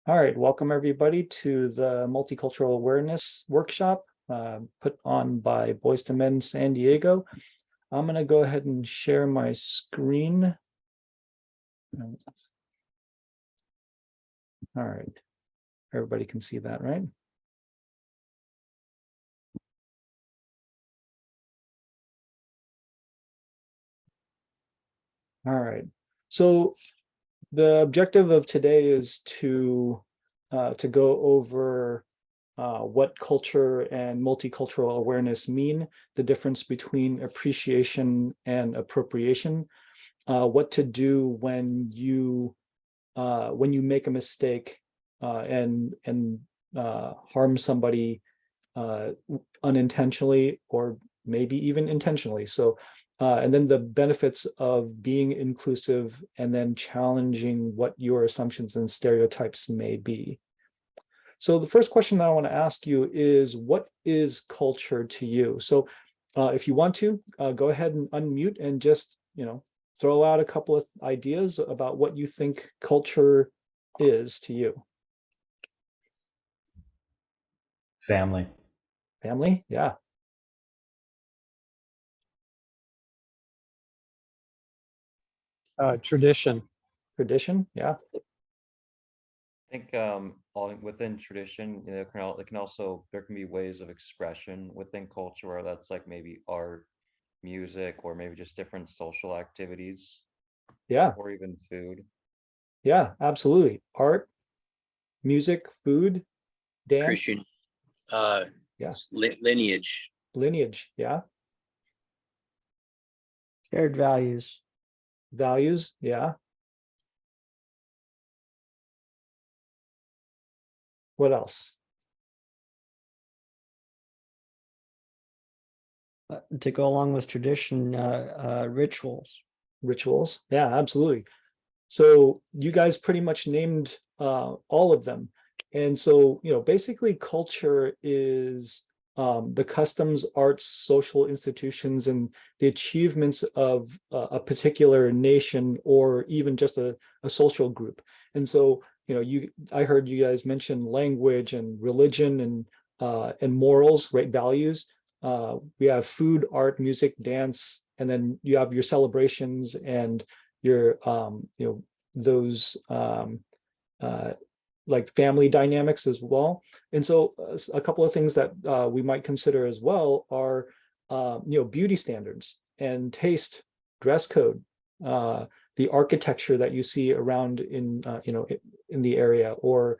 All right, welcome everybody to the Multicultural Awareness Workshop put on by Boys to Men San Diego. I'm going to go ahead and share my screen. All right, everybody can see that, right? All right, so the objective of today is to go over what culture and multicultural awareness mean, the difference between appreciation and appropriation, what to do when you make a mistake and harm somebody unintentionally or maybe even intentionally. So, and then the benefits of being inclusive and then challenging what your assumptions and stereotypes may be. So the first question that I want to ask you is, what is culture to you? So if you want to, go ahead and unmute and just, throw out a couple of ideas about what you think culture is to you. Family. Family? Yeah. Tradition. Tradition? Yeah. I think all within tradition, there can be ways of expression within culture where that's like maybe art, music, or maybe just different social activities. Yeah. Or even food. Yeah, absolutely. Art, music, food, dance. Christian, yeah. Lineage. Lineage, yeah. Shared values. Values, yeah. What else? To go along with tradition, rituals. Rituals, yeah, absolutely. So you guys pretty much named all of them. And so, basically culture is the customs, arts, social institutions, and the achievements of a particular nation or even just a social group. And so, I heard you guys mention language and religion and morals, right? Values. We have food, art, music, dance, and then you have your celebrations and your those like family dynamics as well. And so a couple of things that we might consider as well are beauty standards and taste, dress code, the architecture that you see around in in the area, or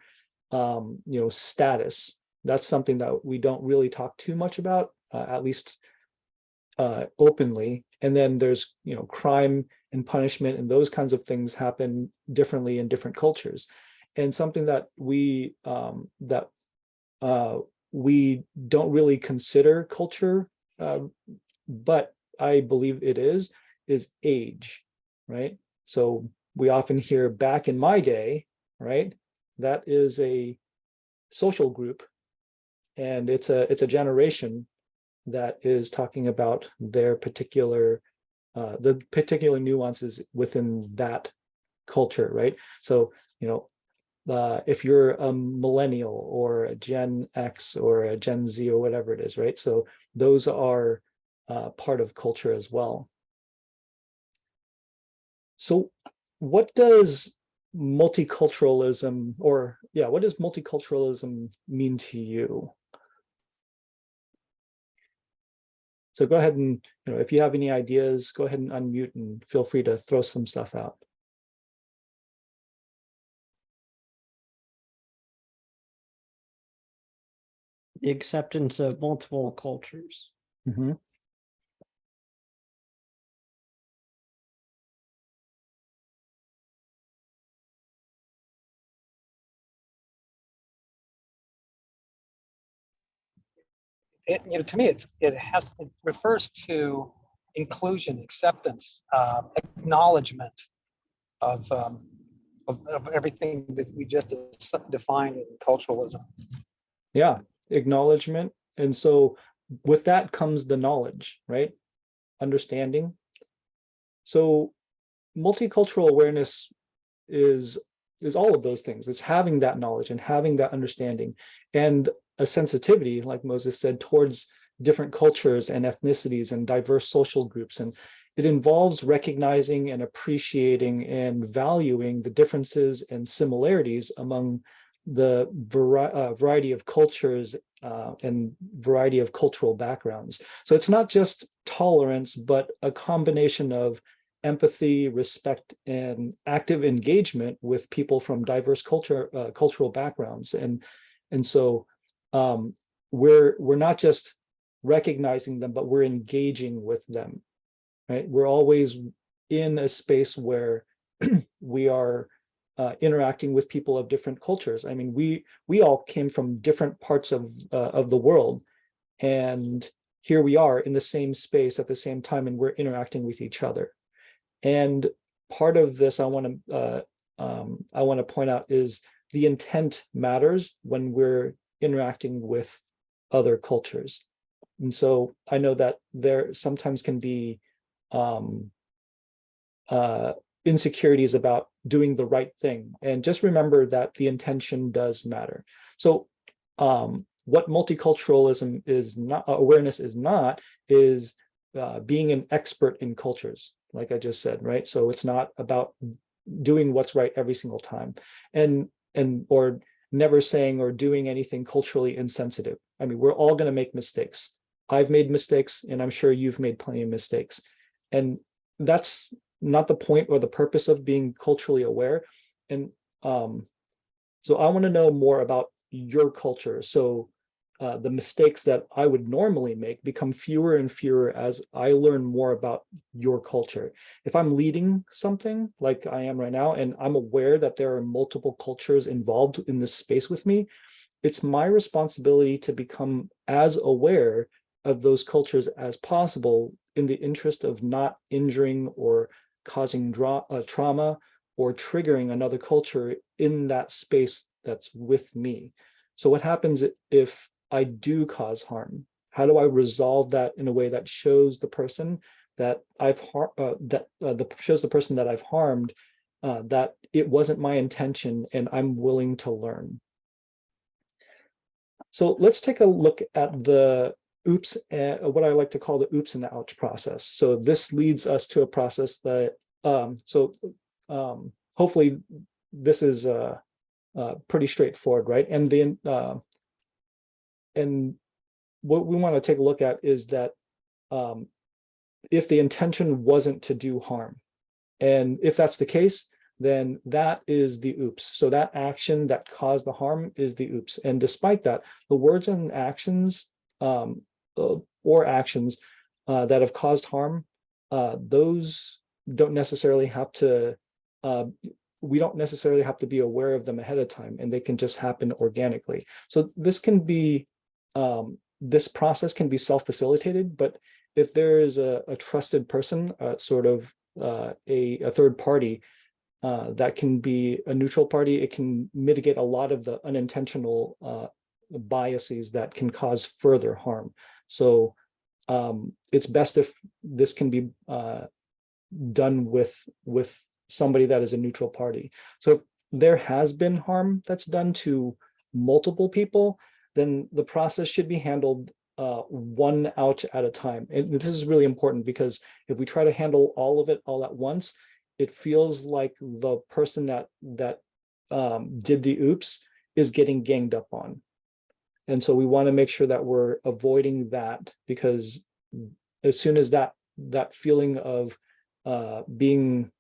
status. That's something that we don't really talk too much about, at least openly. And then there's crime and punishment, and those kinds of things happen differently in different cultures. And something that we don't really consider culture, but I believe it is age, right? So we often hear back in my day, right? That is a social group, and it's a generation that is talking about their particular the particular nuances within that culture, right? So if you're a millennial or a Gen X or a Gen Z or whatever it is, right? So those are part of culture as well. So what does multiculturalism mean to you? So go ahead and, if you have any ideas, go ahead and unmute and feel free to throw some stuff out. The acceptance of multiple cultures. Mm-hmm. To me, it refers to inclusion, acceptance, acknowledgement of everything that we just defined in culturalism. Yeah, acknowledgement. And so with that comes the knowledge, right? Understanding. So multicultural awareness is is all of those things. It's having that knowledge and having that understanding and a sensitivity, like Moses said, towards different cultures and ethnicities and diverse social groups. And it involves recognizing and appreciating and valuing the differences and similarities among the variety of cultures and variety of cultural backgrounds. So it's not just tolerance, but a combination of empathy, respect, and active engagement with people from diverse cultural backgrounds. And so we're not just recognizing them, but we're engaging with them, right? We're always in a space where we are interacting with people of different cultures. I mean, we all came from different parts of the world, and here we are in the same space at the same time, and we're interacting with each other. And part of this I want to point out is the intent matters when we're interacting with other cultures. And so I know that there sometimes can be insecurities about doing the right thing. And just remember that the intention does matter. So what multiculturalism is not, awareness is not, is being an expert in cultures, like I just said, right? So it's not about doing what's right every single time, and or never saying or doing anything culturally insensitive. I mean, we're all going to make mistakes. I've made mistakes, and I'm sure you've made plenty of mistakes. And that's not the point or the purpose of being culturally aware. And so I want to know more about your culture. So the mistakes that I would normally make become fewer and fewer as I learn more about your culture. If I'm leading something like I am right now, and I'm aware that there are multiple cultures involved in this space with me, it's my responsibility to become as aware of those cultures as possible in the interest of not injuring or causing trauma or triggering another culture in that space that's with me. So what happens if I do cause harm? How do I resolve that in a way that shows the person that I've shows the person that I've harmed that it wasn't my intention and I'm willing to learn? So let's take a look at the oops, what I like to call the oops and the ouch process. So this leads us to a process that, hopefully this is pretty straightforward, right? And then, and what we want to take a look at is that if the intention wasn't to do harm, and if that's the case, then that is the oops. So that action that caused the harm is the oops. And despite that, the words and actions or actions that have caused harm, those don't necessarily have to, we don't necessarily have to be aware of them ahead of time, and they can just happen organically. So this can be, this process can be self-facilitated, but if there is a trusted person, sort of a third party, that can be a neutral party, it can mitigate a lot of the unintentional biases that can cause further harm. So it's best if this can be done with somebody that is a neutral party. So if there has been harm that's done to multiple people, then the process should be handled one ouch at a time. And this is really important, because if we try to handle all of it all at once, it feels like the person that did the oops is getting ganged up on. And so we want to make sure that we're avoiding that, because as soon as that feeling of being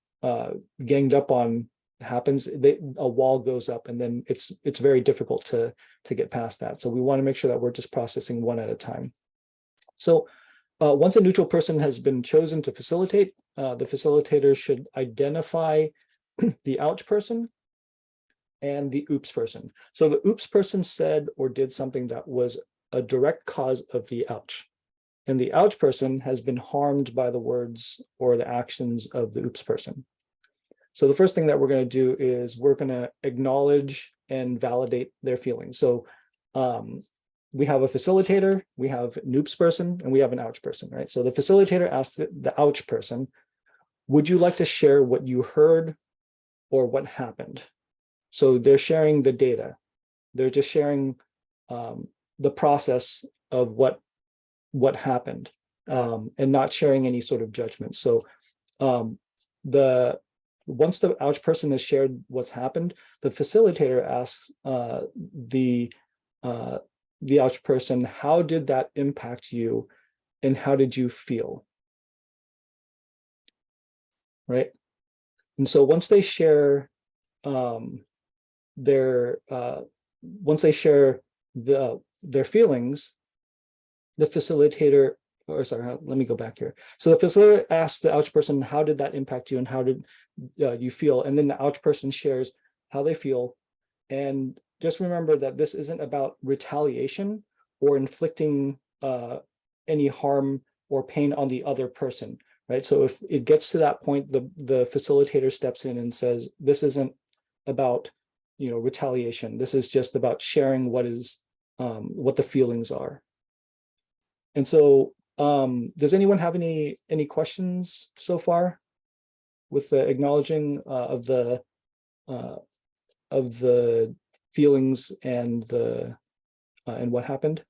ganged up on happens, a wall goes up, and then it's very difficult to get past that. So we want to make sure that we're just processing one at a time. So once a neutral person has been chosen to facilitate, the facilitator should identify the ouch person and the oops person. So the oops person said or did something that was a direct cause of the ouch, and the ouch person has been harmed by the words or the actions of the oops person. So the first thing that we're going to do is we're going to acknowledge and validate their feelings. So we have a facilitator, we have an oops person, and we have an ouch person, right? So the facilitator asked the ouch person, would you like to share what you heard or what happened? So they're sharing the data. They're just sharing the process of what happened, and not sharing any sort of judgment. So once the ouch person has shared what's happened, the facilitator asks the ouch person, how did that impact you and how did you feel? Right. And so once they share their feelings, the facilitator, or sorry, let me go back here. So the facilitator asks the ouch person, how did that impact you and how did you feel? And then the ouch person shares how they feel. And just remember that this isn't about retaliation or inflicting any harm or pain on the other person, right? So if it gets to that point, the facilitator steps in and says, this isn't about, retaliation. This is just about sharing what the feelings are. And so does anyone have any questions so far with the acknowledging of the feelings and what happened?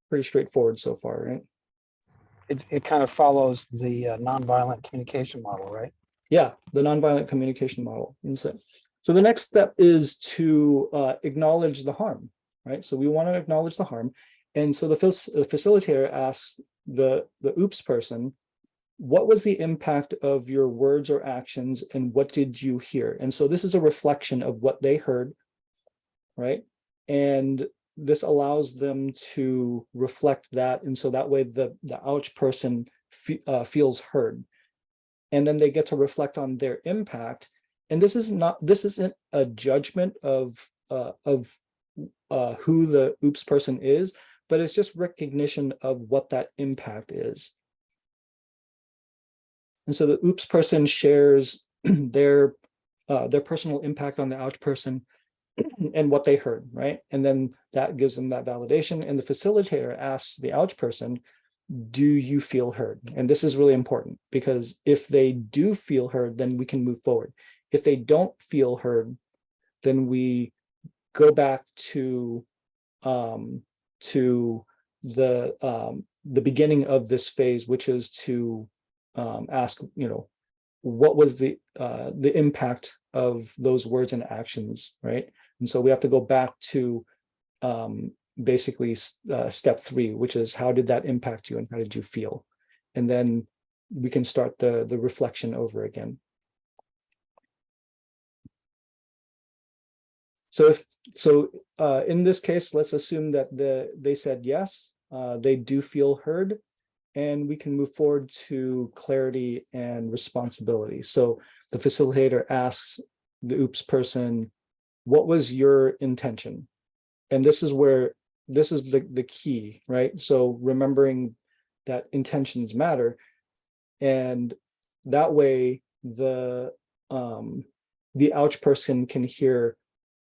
Pretty straightforward so far, right? It kind of follows the nonviolent communication model, right? Yeah, the nonviolent communication model. So the next step is to acknowledge the harm, right? So we want to acknowledge the harm. And so the facilitator asks the oops person, what was the impact of your words or actions and what did you hear? And so this is a reflection of what they heard, right? And this allows them to reflect that. And so that way the ouch person feels heard. And then they get to reflect on their impact. And this isn't a judgment of who the oops person is, but it's just recognition of what that impact is. And so the oops person shares their personal impact on the ouch person and what they heard, right? And then that gives them that validation. And the facilitator asks the ouch person, do you feel heard? And this is really important because if they do feel heard, then we can move forward. If they don't feel heard, then we go back to the beginning of this phase, which is to ask, what was the impact of those words and actions, right? And so we have to go back to basically step 3, which is how did that impact you and how did you feel? And then we can start the reflection over again. So in this case, let's assume that they said yes, they do feel heard, and we can move forward to clarity and responsibility. So the facilitator asks the oops person, what was your intention? And this is the key, right? So remembering that intentions matter, and that way the ouch person can hear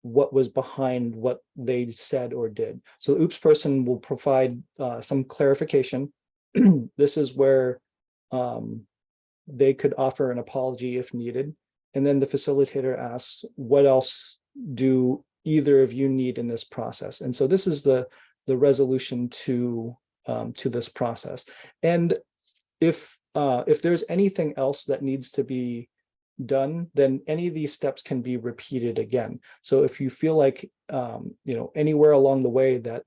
what was behind what they said or did. So the oops person will provide some clarification. This is where they could offer an apology if needed. And then the facilitator asks, what else do either of you need in this process? And so this is the resolution to this process. And if there's anything else that needs to be done, then any of these steps can be repeated again. So if you feel like anywhere along the way that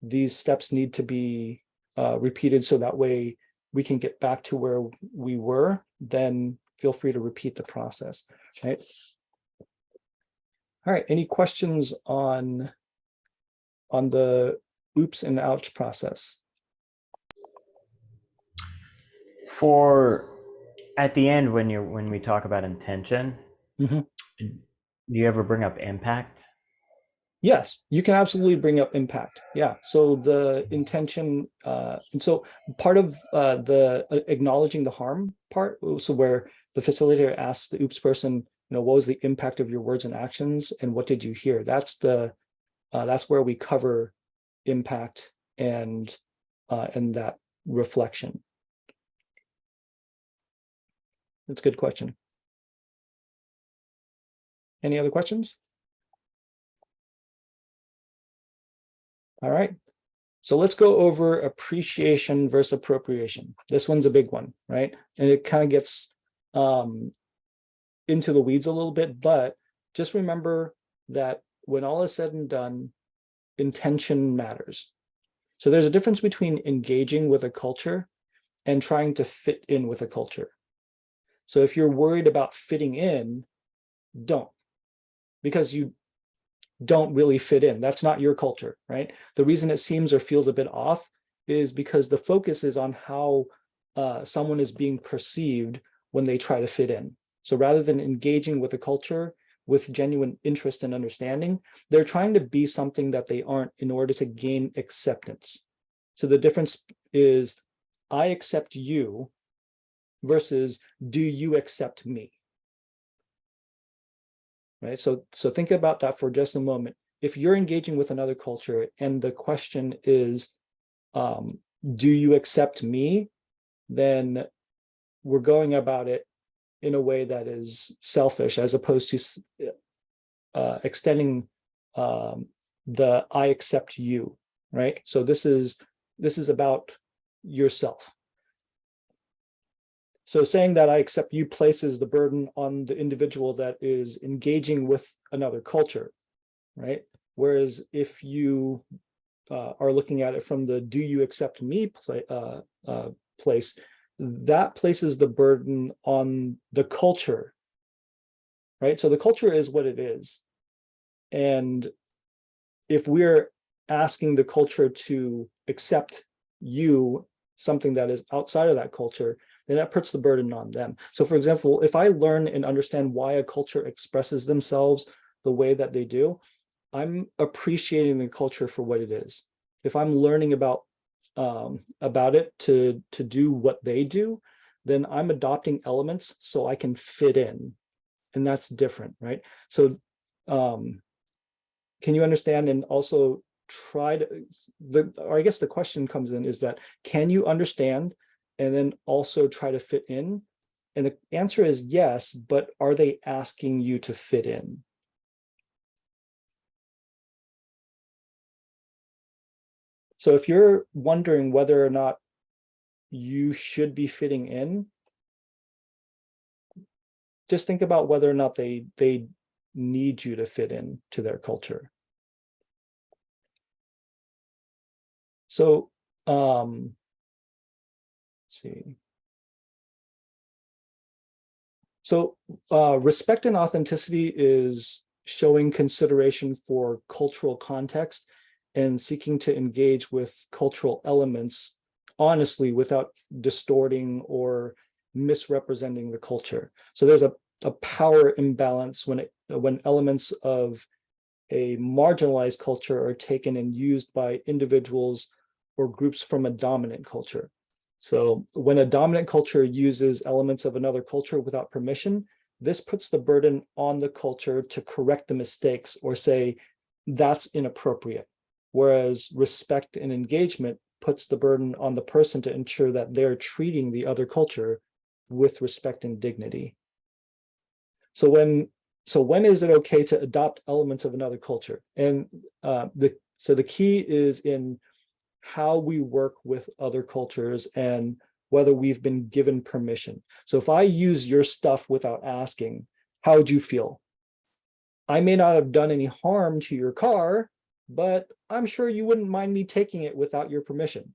these steps need to be repeated so that way we can get back to where we were, then feel free to repeat the process, right? All right, any questions on the oops and ouch process? For at the end, when we talk about intention, Mm-hmm. do you ever bring up impact? Yes, you can absolutely bring up impact. Yeah. So the intention, and so part of the acknowledging the harm part, so where the facilitator asks the oops person, what was the impact of your words and actions, and what did you hear? That's where we cover impact and that reflection. That's a good question. Any other questions? All right. So let's go over appreciation versus appropriation. This one's a big one, right? And it kind of gets into the weeds a little bit, but just remember that when all is said and done, intention matters. So there's a difference between engaging with a culture and trying to fit in with a culture. So if you're worried about fitting in, don't, because you don't really fit in. That's not your culture, right? The reason it seems or feels a bit off is because the focus is on how someone is being perceived when they try to fit in. So rather than engaging with a culture with genuine interest and understanding, they're trying to be something that they aren't in order to gain acceptance. So the difference is, I accept you versus do you accept me? Right? So think about that for just a moment. If you're engaging with another culture and the question is, do you accept me? Then we're going about it in a way that is selfish, as opposed to extending the I accept you, right? So this is about yourself. So saying that I accept you places the burden on the individual that is engaging with another culture, right? Whereas if you are looking at it from the do you accept me place, that places the burden on the culture, right? So the culture is what it is. And if we're asking the culture to accept you, something that is outside of that culture, then that puts the burden on them. So for example, if I learn and understand why a culture expresses themselves the way that they do, I'm appreciating the culture for what it is. If I'm learning about it to do what they do, then I'm adopting elements so I can fit in. And that's different, right? So can you understand and also try to, or I guess the question comes in is that, can you understand and then also try to fit in? And the answer is yes, but are they asking you to fit in? So if you're wondering whether or not you should be fitting in, just think about whether or not they need you to fit in to their culture. So let's see. So respect and authenticity is showing consideration for cultural context and seeking to engage with cultural elements honestly without distorting or misrepresenting the culture. So there's a power imbalance when elements of a marginalized culture are taken and used by individuals or groups from a dominant culture. So when a dominant culture uses elements of another culture without permission, this puts the burden on the culture to correct the mistakes or say that's inappropriate. Whereas respect and engagement puts the burden on the person to ensure that they're treating the other culture with respect and dignity. So when is it okay to adopt elements of another culture? And so the key is in how we work with other cultures and whether we've been given permission. So if I use your stuff without asking, how would you feel? I may not have done any harm to your car, but I'm sure you wouldn't mind me taking it without your permission,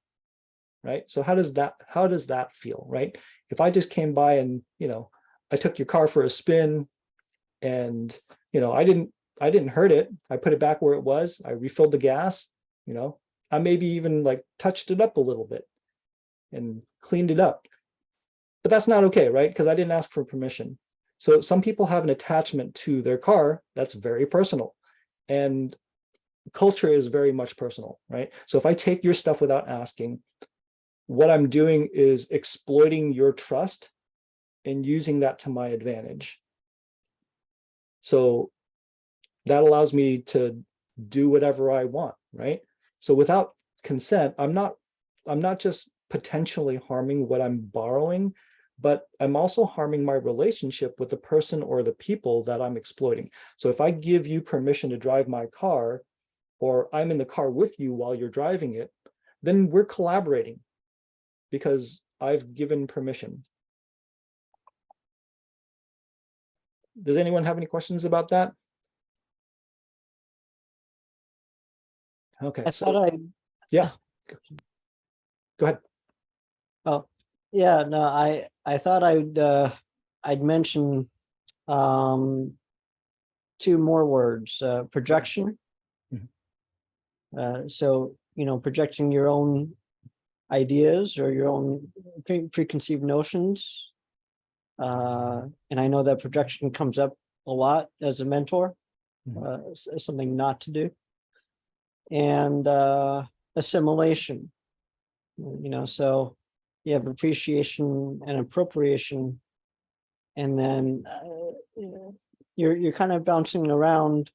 right? So how does that feel, right? If I just came by and, I took your car for a spin and, I didn't hurt it. I put it back where it was. I refilled the gas, I maybe even like touched it up a little bit and cleaned it up. But that's not okay, right? Because I didn't ask for permission. So some people have an attachment to their car that's very personal. And culture is very much personal, right? So if I take your stuff without asking, what I'm doing is exploiting your trust and using that to my advantage. So that allows me to do whatever I want, right? So without consent, I'm not just potentially harming what I'm borrowing, but I'm also harming my relationship with the person or the people that I'm exploiting. So if I give you permission to drive my car, or I'm in the car with you while you're driving it, then we're collaborating because I've given permission. Does anyone have any questions about that? Okay, I so thought I, yeah, go ahead. oh, yeah, no, I thought I'd mention two more words, projection. So, projecting your own ideas or your own preconceived notions. And I know that projection comes up a lot as a mentor, as something not to do. And assimilation, so you have appreciation and appropriation, and then you're kind of bouncing around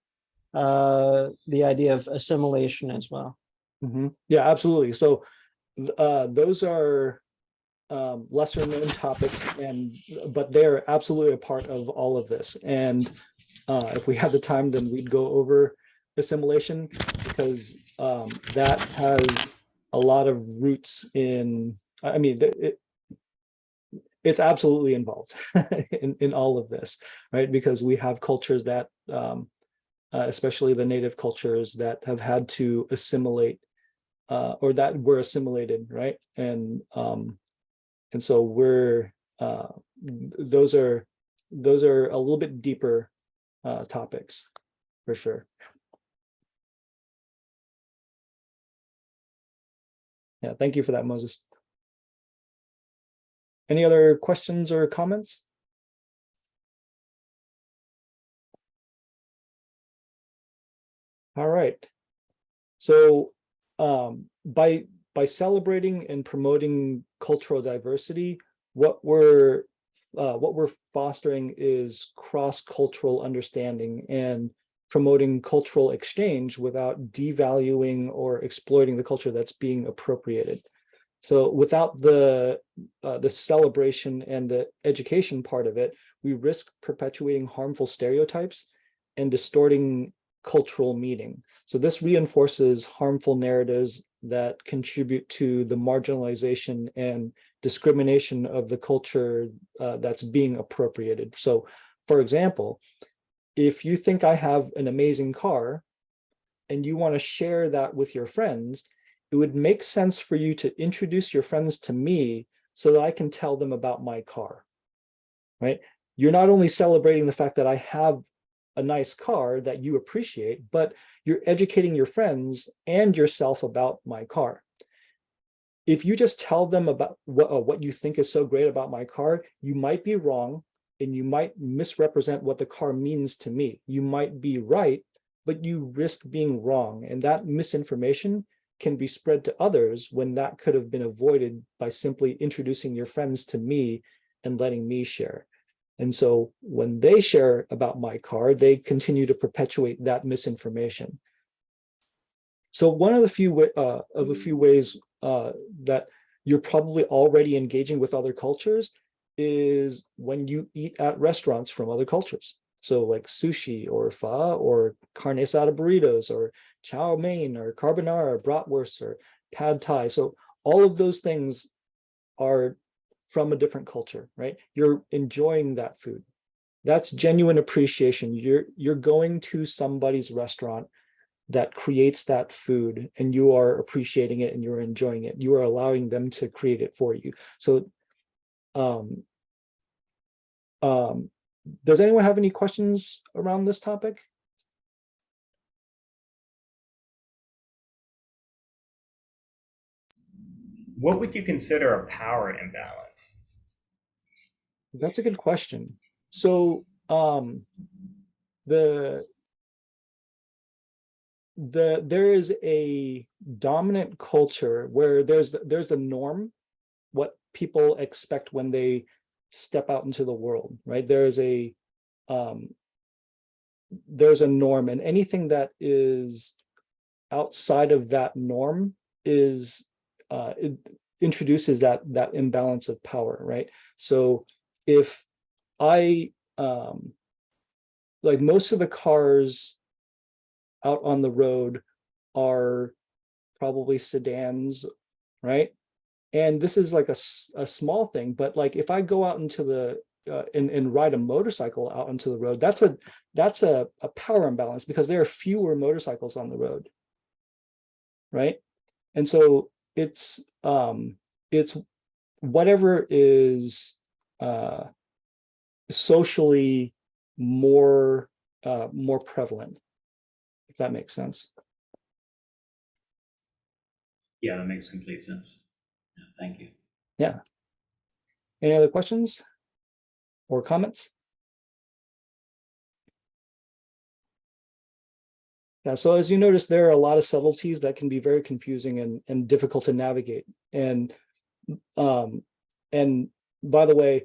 the idea of assimilation as well. Yeah, absolutely. So those are lesser known topics, but they're absolutely a part of all of this. And if we had the time, then we'd go over assimilation, because that has a lot of roots in, I mean, it's absolutely involved in all of this, right? Because we have cultures that, especially the native cultures, that have had to assimilate, or that were assimilated, right? And so we're those are a little bit deeper topics for sure. Yeah, thank you for that, Moses. Any other questions or comments? All right. So by celebrating and promoting cultural diversity, what we're fostering is cross-cultural understanding and promoting cultural exchange without devaluing or exploiting the culture that's being appropriated. So without the celebration and the education part of it, we risk perpetuating harmful stereotypes and distorting cultural meaning. So this reinforces harmful narratives that contribute to the marginalization and discrimination of the culture that's being appropriated. So, for example, if you think I have an amazing car and you want to share that with your friends, it would make sense for you to introduce your friends to me so that I can tell them about my car, right? You're not only celebrating the fact that I have a nice car that you appreciate, but you're educating your friends and yourself about my car. If you just tell them about what you think is so great about my car, you might be wrong and you might misrepresent what the car means to me. You might be right, but you risk being wrong. And that misinformation can be spread to others when that could have been avoided by simply introducing your friends to me and letting me share. And so when they share about my car, they continue to perpetuate that misinformation. So one of the few ways that you're probably already engaging with other cultures is when you eat at restaurants from other cultures. So like sushi or pho or carne asada burritos or chow mein or carbonara, bratwurst or pad thai. So all of those things are from a different culture, right? You're enjoying that food. That's genuine appreciation. You're going to somebody's restaurant that creates that food and you are appreciating it and you're enjoying it. You are allowing them to create it for you. So does anyone have any questions around this topic? What would you consider a power imbalance? That's a good question. So there is a dominant culture where there's the norm, what people expect when they step out into the world, right? There's a norm, and anything that is outside of that norm is introduces that imbalance of power, right? So if I like most of the cars out on the road are probably sedans, right? And this is like a small thing, but like if I go out into the and ride a motorcycle out onto the road, that's a power imbalance because there are fewer motorcycles on the road, right? And so it's whatever is socially more prevalent, if that makes sense. Yeah, that makes complete sense. Yeah, thank you. Yeah. Any other questions or comments? Yeah, so as you notice, there are a lot of subtleties that can be very confusing and difficult to navigate. And by the way,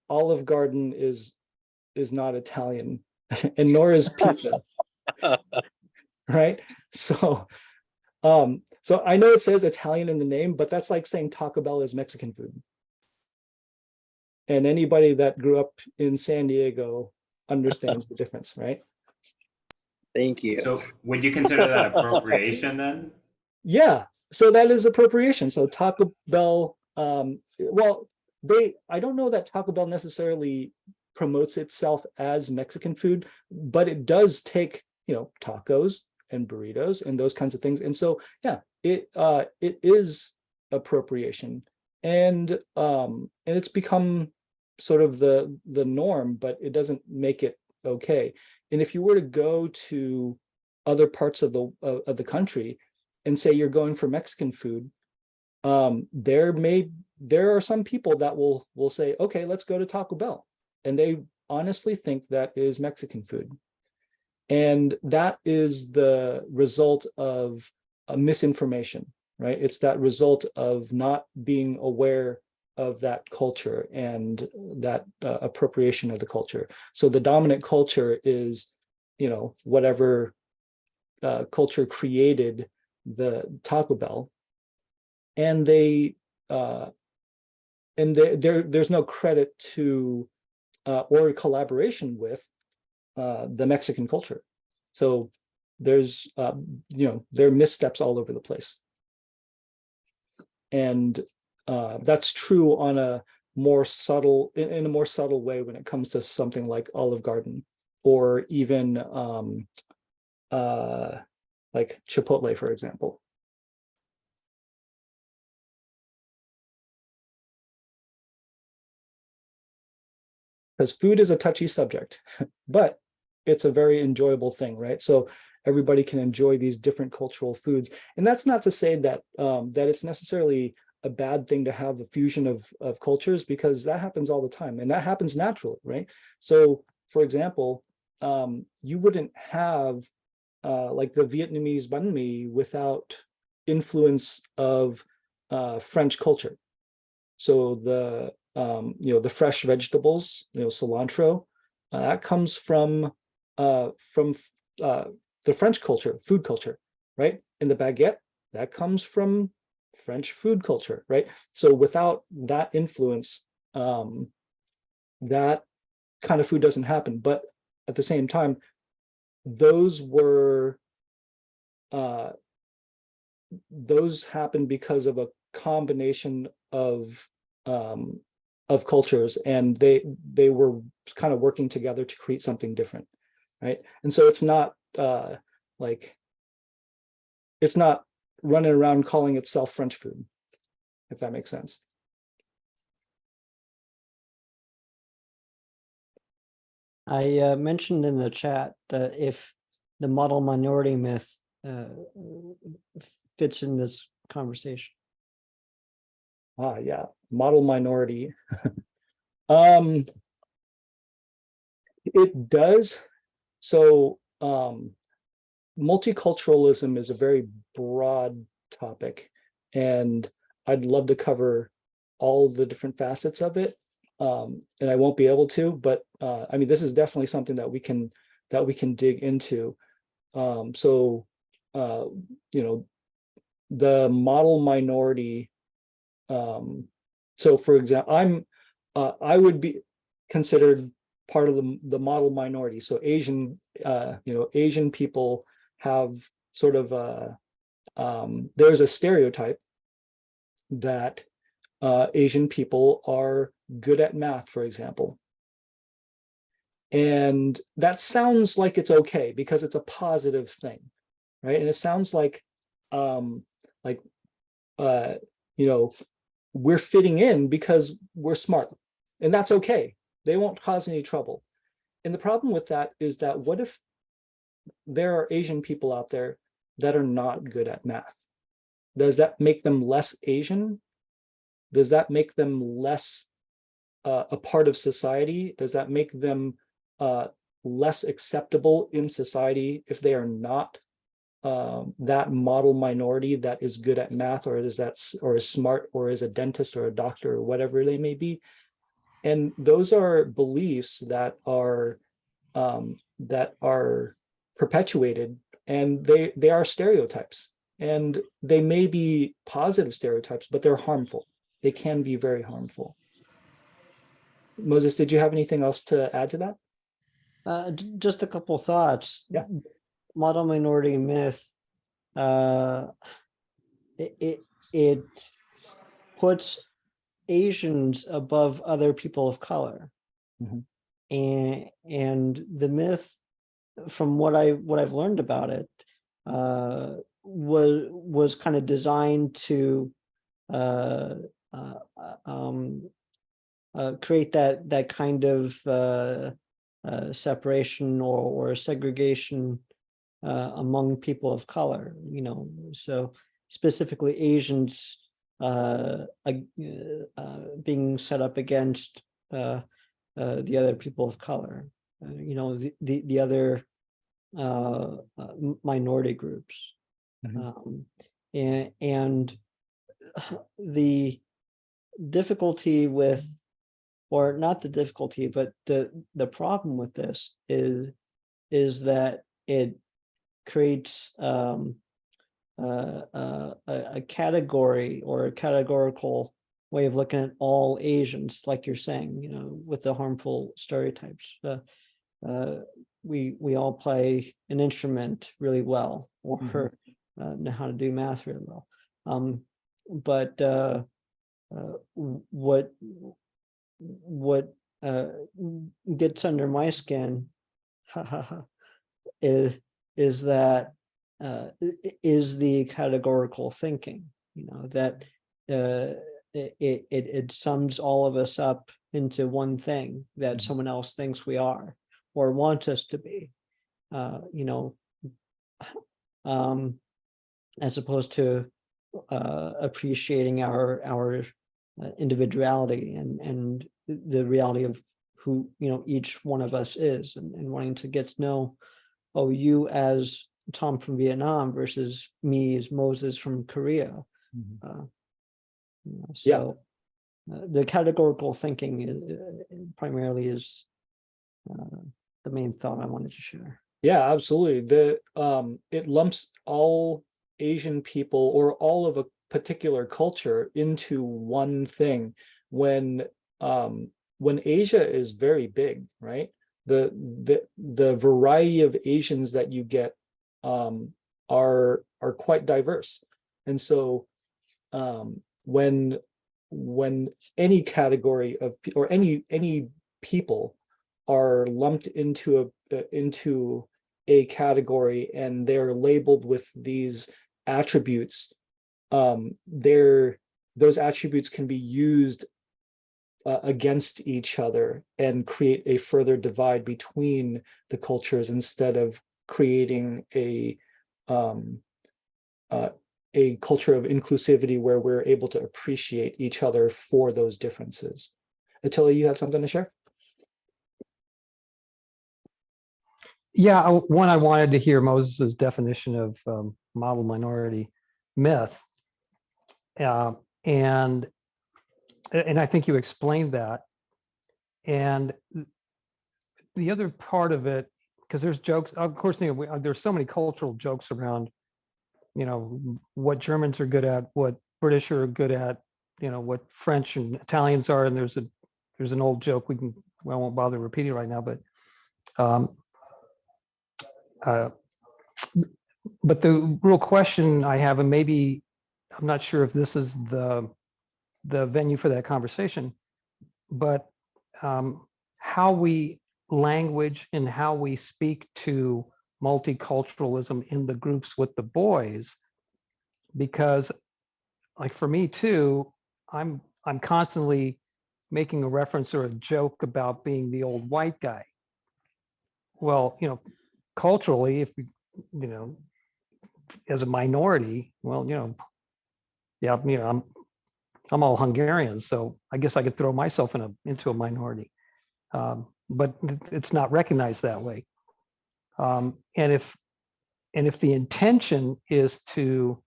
Olive Garden is not Italian, and nor is pizza, right? So so I know it says Italian in the name, but that's like saying Taco Bell is Mexican food. And anybody that grew up in San Diego understands the difference, right? Thank you. So would you consider that appropriation then? Yeah, so that is appropriation. So Taco Bell, well, I don't know that Taco Bell necessarily promotes itself as Mexican food, but it does take, tacos and burritos and those kinds of things. And so, yeah, it is appropriation, and it's become sort of the norm, but it doesn't make it okay. And if you were to go to other parts of the country and say you're going for Mexican food, there are some people that will say, okay, let's go to Taco Bell, and they honestly think that is Mexican food. And that is the result of misinformation, right? It's that result of not being aware of that culture and that appropriation of the culture. So the dominant culture is, whatever culture created the Taco Bell, and there's no credit to or collaboration with the Mexican culture. So there's there are missteps all over the place, and that's true on a more subtle in a more subtle way when it comes to something like Olive Garden, or even like Chipotle, for example. Because food is a touchy subject, but it's a very enjoyable thing, right? So everybody can enjoy these different cultural foods. And that's not to say that that it's necessarily a bad thing to have a fusion of cultures, because that happens all the time, and that happens naturally, right? So for example, you wouldn't have like the Vietnamese banh mi without influence of French culture. So the the fresh vegetables, cilantro, that comes from the French culture, food culture, right? And the baguette, that comes from French food culture, right? So without that influence, that kind of food doesn't happen. But at the same time, those happened because of a combination of cultures, and they were kind of working together to create something different, right? And so it's not it's not running around calling itself French food, if that makes sense. I mentioned in the chat that if the model minority myth fits in this conversation. Yeah, model minority. It does. So multiculturalism is a very broad topic, and I'd love to cover all the different facets of it, and I won't be able to, but I mean, this is definitely something that we can dig into. So the model minority So for example, I would be considered part of the model minority. So Asian, Asian people have sort of there's a stereotype that Asian people are good at math, for example. And that sounds like it's okay because it's a positive thing, right? And it sounds like we're fitting in because we're smart, and that's okay. They won't cause any trouble. And the problem with that is that what if there are Asian people out there that are not good at math? Does that make them less Asian? Does that make them less a part of society? Does that make them less acceptable in society if they are not that model minority that is good at math, or is smart, or is a dentist or a doctor or whatever they may be? And those are beliefs that are perpetuated, and they are stereotypes, and they may be positive stereotypes, but they're harmful. They can be very harmful. Moses, did you have anything else to add to that? Just a couple thoughts. Yeah. Model minority myth. It puts Asians above other people of color, and the myth, from what I've learned about it, was kind of designed to create that kind of separation or segregation among people of color, so specifically Asians being set up against the other people of color, the other minority groups. And the difficulty with, or not the difficulty, but the problem with this is that it creates a category or a categorical way of looking at all Asians, like you're saying, with the harmful stereotypes. We all play an instrument really well, or know how to do math really well. But what gets under my skin is that is the categorical thinking, that it sums all of us up into one thing that someone else thinks we are or wants us to be, as opposed to appreciating our individuality and the reality of who each one of us is, and wanting to get to know, you as Tom from Vietnam versus me as Moses from Korea. The categorical thinking primarily is the main thought I wanted to share. Yeah, absolutely. It lumps all Asian people or all of a particular culture into one thing, when Asia is very big, right? The variety of Asians that you get are quite diverse, and so when any category of or any people are lumped into a category and they're labeled with these attributes, those attributes can be used against each other and create a further divide between the cultures, instead of creating a culture of inclusivity where we're able to appreciate each other for those differences. Attila, you had something to share? Yeah, I wanted to hear Moses's definition of model minority myth, and I think you explained that. And the other part of it, because there's jokes, of course, there's so many cultural jokes around, what Germans are good at, what British are good at, what French and Italians are, and there's an old joke I won't bother repeating right now, but uh, but the real question I have, and maybe I'm not sure if this is the venue for that conversation, but how we language and how we speak to multiculturalism in the groups with the boys, because like for me too, I'm constantly making a reference or a joke about being the old white guy. Well, culturally, if as a minority, well, yeah, I'm all Hungarian, so I guess I could throw myself into a minority, but it's not recognized that way. And if the intention is to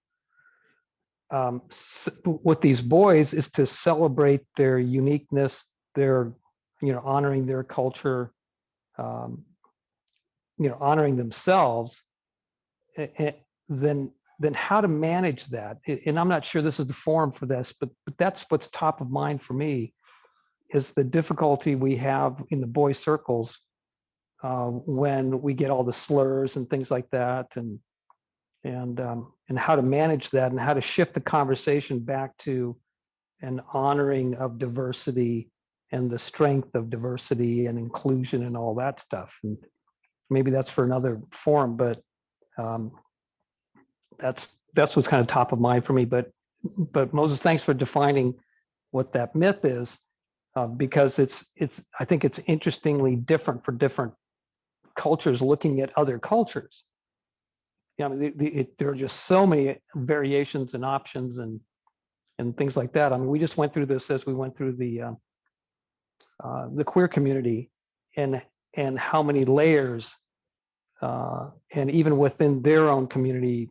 with these boys is to celebrate their uniqueness, their honoring their culture, honoring themselves, then how to manage that. And I'm not sure this is the forum for this, but that's what's top of mind for me, is the difficulty we have in the boys circles when we get all the slurs and things like that, and how to manage that, and how to shift the conversation back to an honoring of diversity and the strength of diversity and inclusion and all that stuff. And maybe that's for another forum, but that's what's kind of top of mind for me. But Moses, thanks for defining what that myth is, because I think it's interestingly different for different cultures looking at other cultures. There are just so many variations and options and things like that. I mean, we just went through this as we went through the queer community, and how many layers, and even within their own community,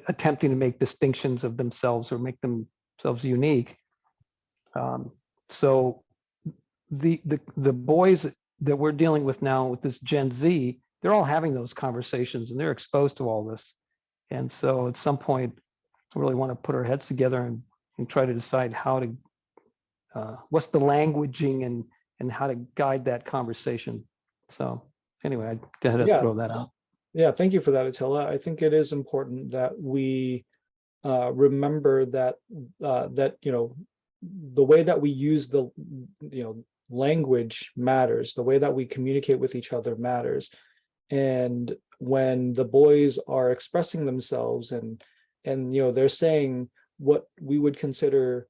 attempting to make distinctions of themselves or make themselves unique. So the boys that we're dealing with now with this Gen Z, they're all having those conversations and they're exposed to all this. And so at some point, I really want to put our heads together and try to decide how to, what's the languaging and how to guide that conversation. So anyway, I had to throw that out. Yeah, thank you for that, Attila. I think it is important that we remember that the way that we use the language matters. The way that we communicate with each other matters. And when the boys are expressing themselves and they're saying what we would consider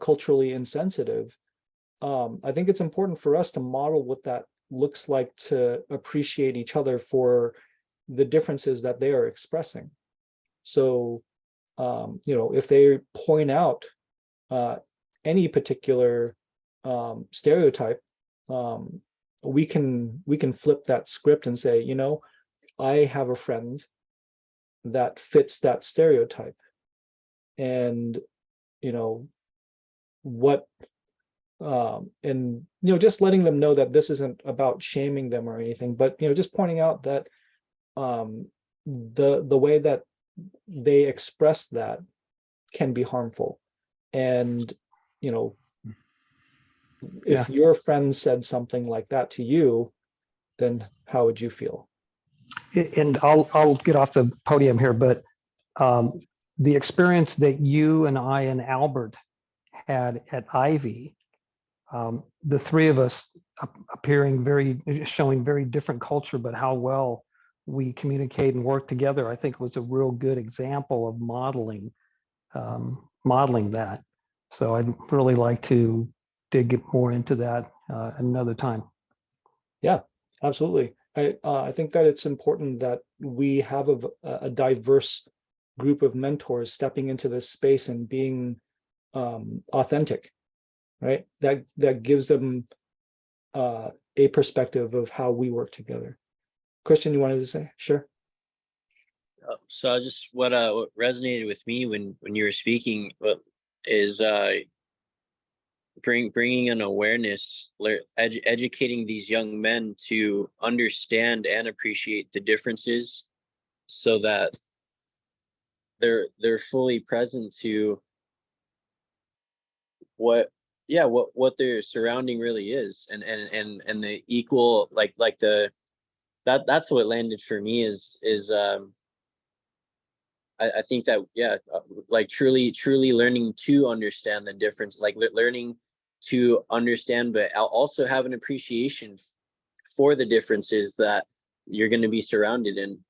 culturally insensitive, I think it's important for us to model what that looks like, to appreciate each other for the differences that they are expressing. So, if they point out any particular stereotype, we can flip that script and say, I have a friend that fits that stereotype, and just letting them know that this isn't about shaming them or anything, but just pointing out that the way that they express that can be harmful. And if your friend said something like that to you, then how would you feel? And I'll get off the podium here, but the experience that you and I and Albert had at Ivy, the three of us showing very different culture, but how well we communicate and work together, I think was a real good example of modeling that. So I'd really like to dig more into that another time. Yeah, absolutely. I think that it's important that we have a diverse group of mentors stepping into this space and being authentic, right? That gives them a perspective of how we work together. Christian, you wanted to say? Sure. So I just what resonated with me when you were speaking is bringing an awareness, educating these young men to understand and appreciate the differences, so that they're fully present to what what their surrounding really is, and the equal, like the that's what landed for me is I think that like truly learning to understand the difference, like learning to understand, but I'll also have an appreciation for the differences that you're going to be surrounded in.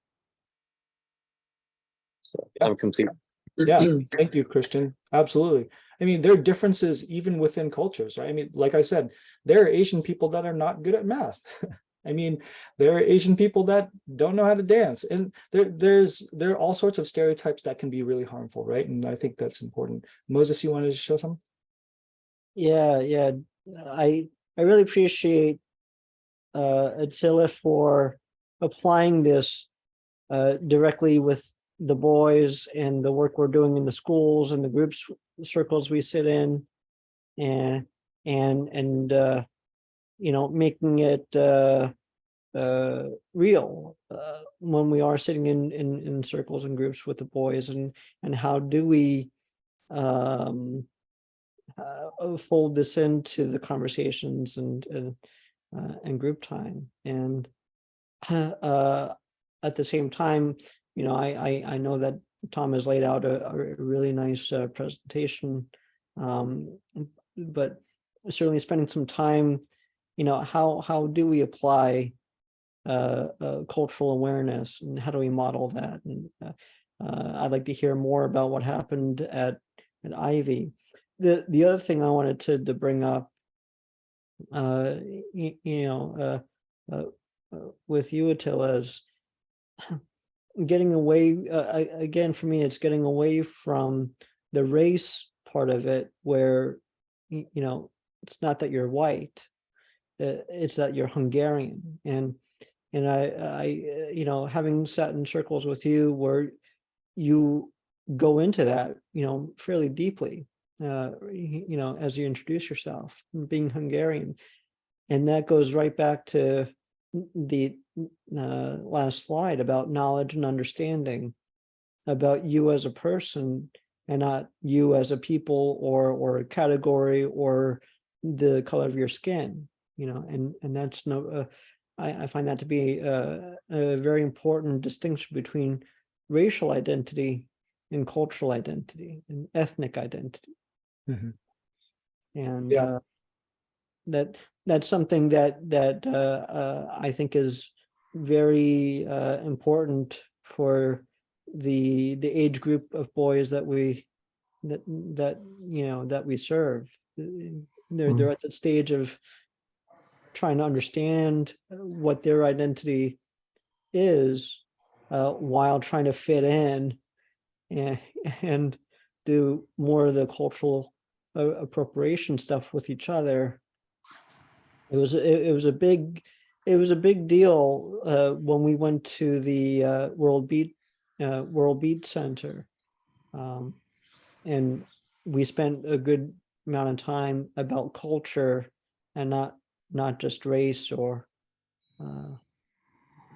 So Yeah. I'm complete. Yeah, thank you, Christian. Absolutely. I mean, there are differences even within cultures, right? I mean, like I said, there are Asian people that are not good at math. I mean, there are Asian people that don't know how to dance, and there are all sorts of stereotypes that can be really harmful, right? And I think that's important. Moses, you wanted to show some? Yeah. I really appreciate Attila for applying this directly with the boys and the work we're doing in the schools and the groups circles we sit in, and you know, making it real when we are sitting in circles and groups with the boys, and how do we fold this into the conversations and group time. And at the same time, you know, I know that Tom has laid out a really nice presentation, but certainly spending some time, you know, how do we apply cultural awareness, and how do we model that? And I'd like to hear more about what happened at Ivy. The other thing I wanted to bring up, with you, Attila, is getting away, again, for me, it's getting away from the race part of it, where, you know, it's not that you're white, it's that you're Hungarian. And I you know, having sat in circles with you where you go into that, you know, fairly deeply, you know, as you introduce yourself, being Hungarian. And that goes right back to the last slide about knowledge and understanding about you as a person, and not you as a people or a category or the color of your skin, you know. And that's no, I find that to be a very important distinction between racial identity and cultural identity and ethnic identity. Mhm. And Yeah. that's something that I think is very important for the age group of boys that we you know, that we serve. They're at the stage of trying to understand what their identity is, while trying to fit in and do more of the cultural appropriation stuff with each other. It was a big deal when we went to the World Beat Center, and we spent a good amount of time about culture and not just race or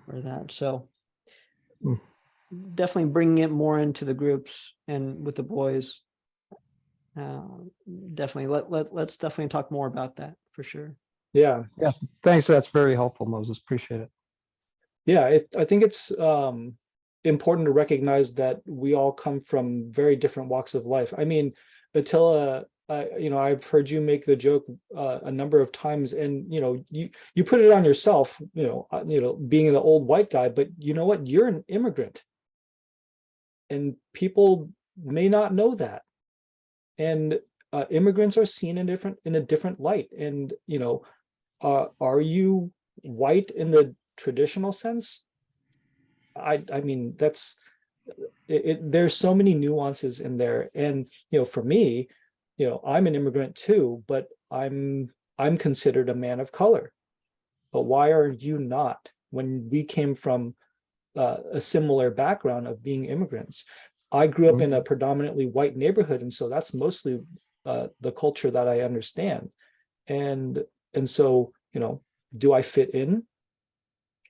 that. So Mm. definitely bringing it more into the groups and with the boys. Definitely let's definitely talk more about that for sure. Yeah. Thanks. That's very helpful, Moses. Appreciate it. Yeah, I think it's important to recognize that we all come from very different walks of life. I mean, Attila, you know, I've heard you make the joke a number of times, and you know, you put it on yourself, you know, being the old white guy, but you know what? You're an immigrant, and people may not know that. And immigrants are seen in a different light. And you know, are you white in the traditional sense? I mean, that's it. There's so many nuances in there. And you know, for me, you know, I'm an immigrant too, but I'm considered a man of color. But why are you not, when we came from a similar background of being immigrants? I grew up in a predominantly white neighborhood, and so that's mostly the culture that I understand. And so, you know, do I fit in?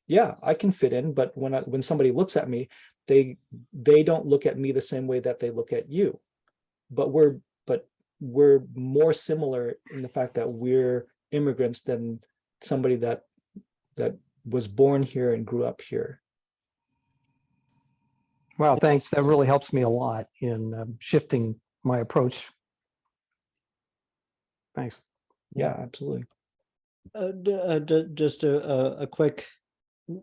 Yeah, I can fit in, but when somebody looks at me, they don't look at me the same way that they look at you, but we're more similar in the fact that we're immigrants than somebody that was born here and grew up here. Wow, thanks. That really helps me a lot in shifting my approach. Thanks. Yeah, absolutely. Just a quick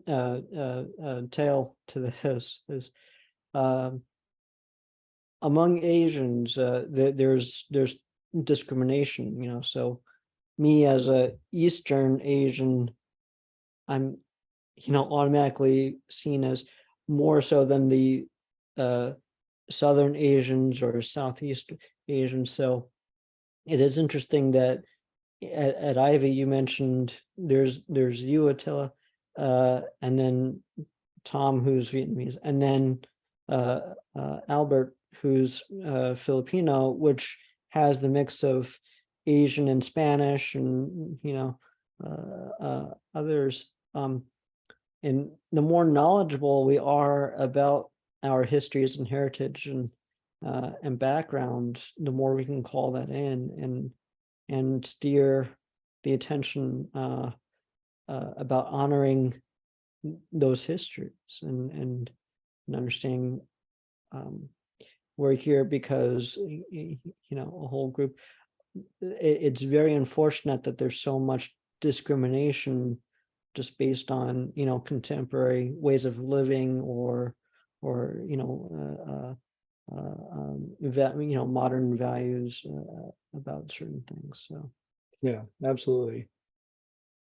tale to this is among Asians, there's discrimination, you know. So me as a Eastern Asian, I'm, you know, automatically seen as more so than the Southern Asians or Southeast Asians. So it is interesting that at Ivy you mentioned there's you, Attila, and then Tom, who's Vietnamese, and then Albert, who's Filipino, which has the mix of Asian and Spanish and, you know, others. And the more knowledgeable we are about our histories and heritage and background, the more we can call that in and steer the attention about honoring those histories and understanding we're here because, you know, a whole group. It's very unfortunate that there's so much discrimination just based on, you know, contemporary ways of living or you know, you know, modern values about certain things. So Yeah, absolutely.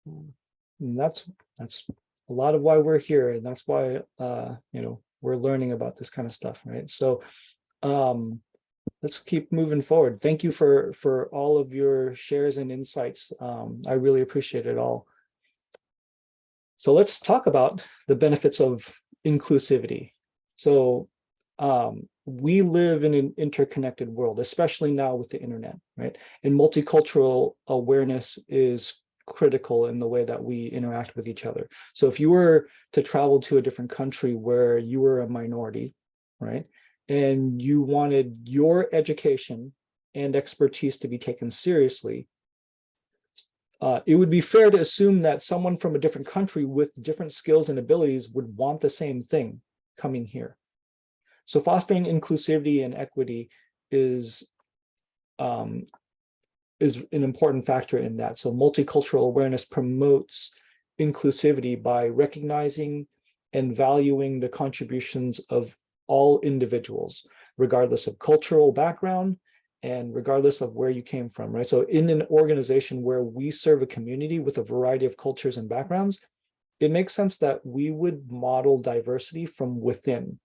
And that's a lot of why we're here, and that's why you know, we're learning about this kind of stuff, right? So let's keep moving forward. Thank you for all of your shares and insights. I really appreciate it all. So let's talk about the benefits of inclusivity. So we live in an interconnected world, especially now with the internet, right? And multicultural awareness is critical in the way that we interact with each other. So if you were to travel to a different country where you were a minority, right, and you wanted your education and expertise to be taken seriously, it would be fair to assume that someone from a different country with different skills and abilities would want the same thing coming here. So fostering inclusivity and equity is an important factor in that. So multicultural awareness promotes inclusivity by recognizing and valuing the contributions of all individuals, regardless of cultural background and regardless of where you came from, right? So in an organization where we serve a community with a variety of cultures and backgrounds, it makes sense that we would model diversity from within.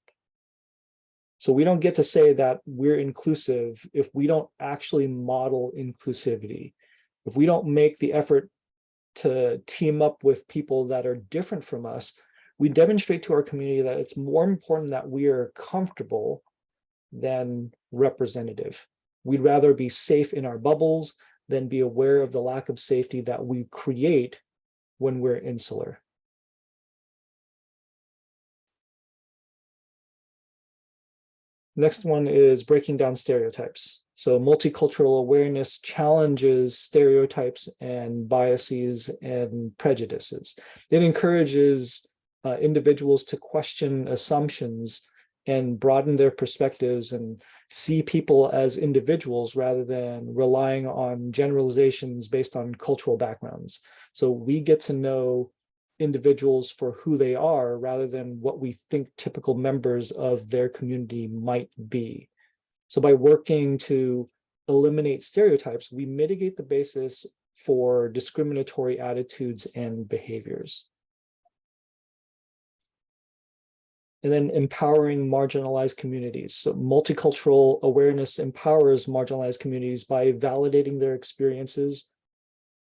So we don't get to say that we're inclusive if we don't actually model inclusivity. If we don't make the effort to team up with people that are different from us, we demonstrate to our community that it's more important that we are comfortable than representative. We'd rather be safe in our bubbles than be aware of the lack of safety that we create when we're insular. Next one is breaking down stereotypes. So multicultural awareness challenges stereotypes and biases and prejudices. It encourages individuals to question assumptions and broaden their perspectives and see people as individuals rather than relying on generalizations based on cultural backgrounds. So we get to know individuals for who they are rather than what we think typical members of their community might be. So by working to eliminate stereotypes, we mitigate the basis for discriminatory attitudes and behaviors. And then empowering marginalized communities. So multicultural awareness empowers marginalized communities by validating their experiences,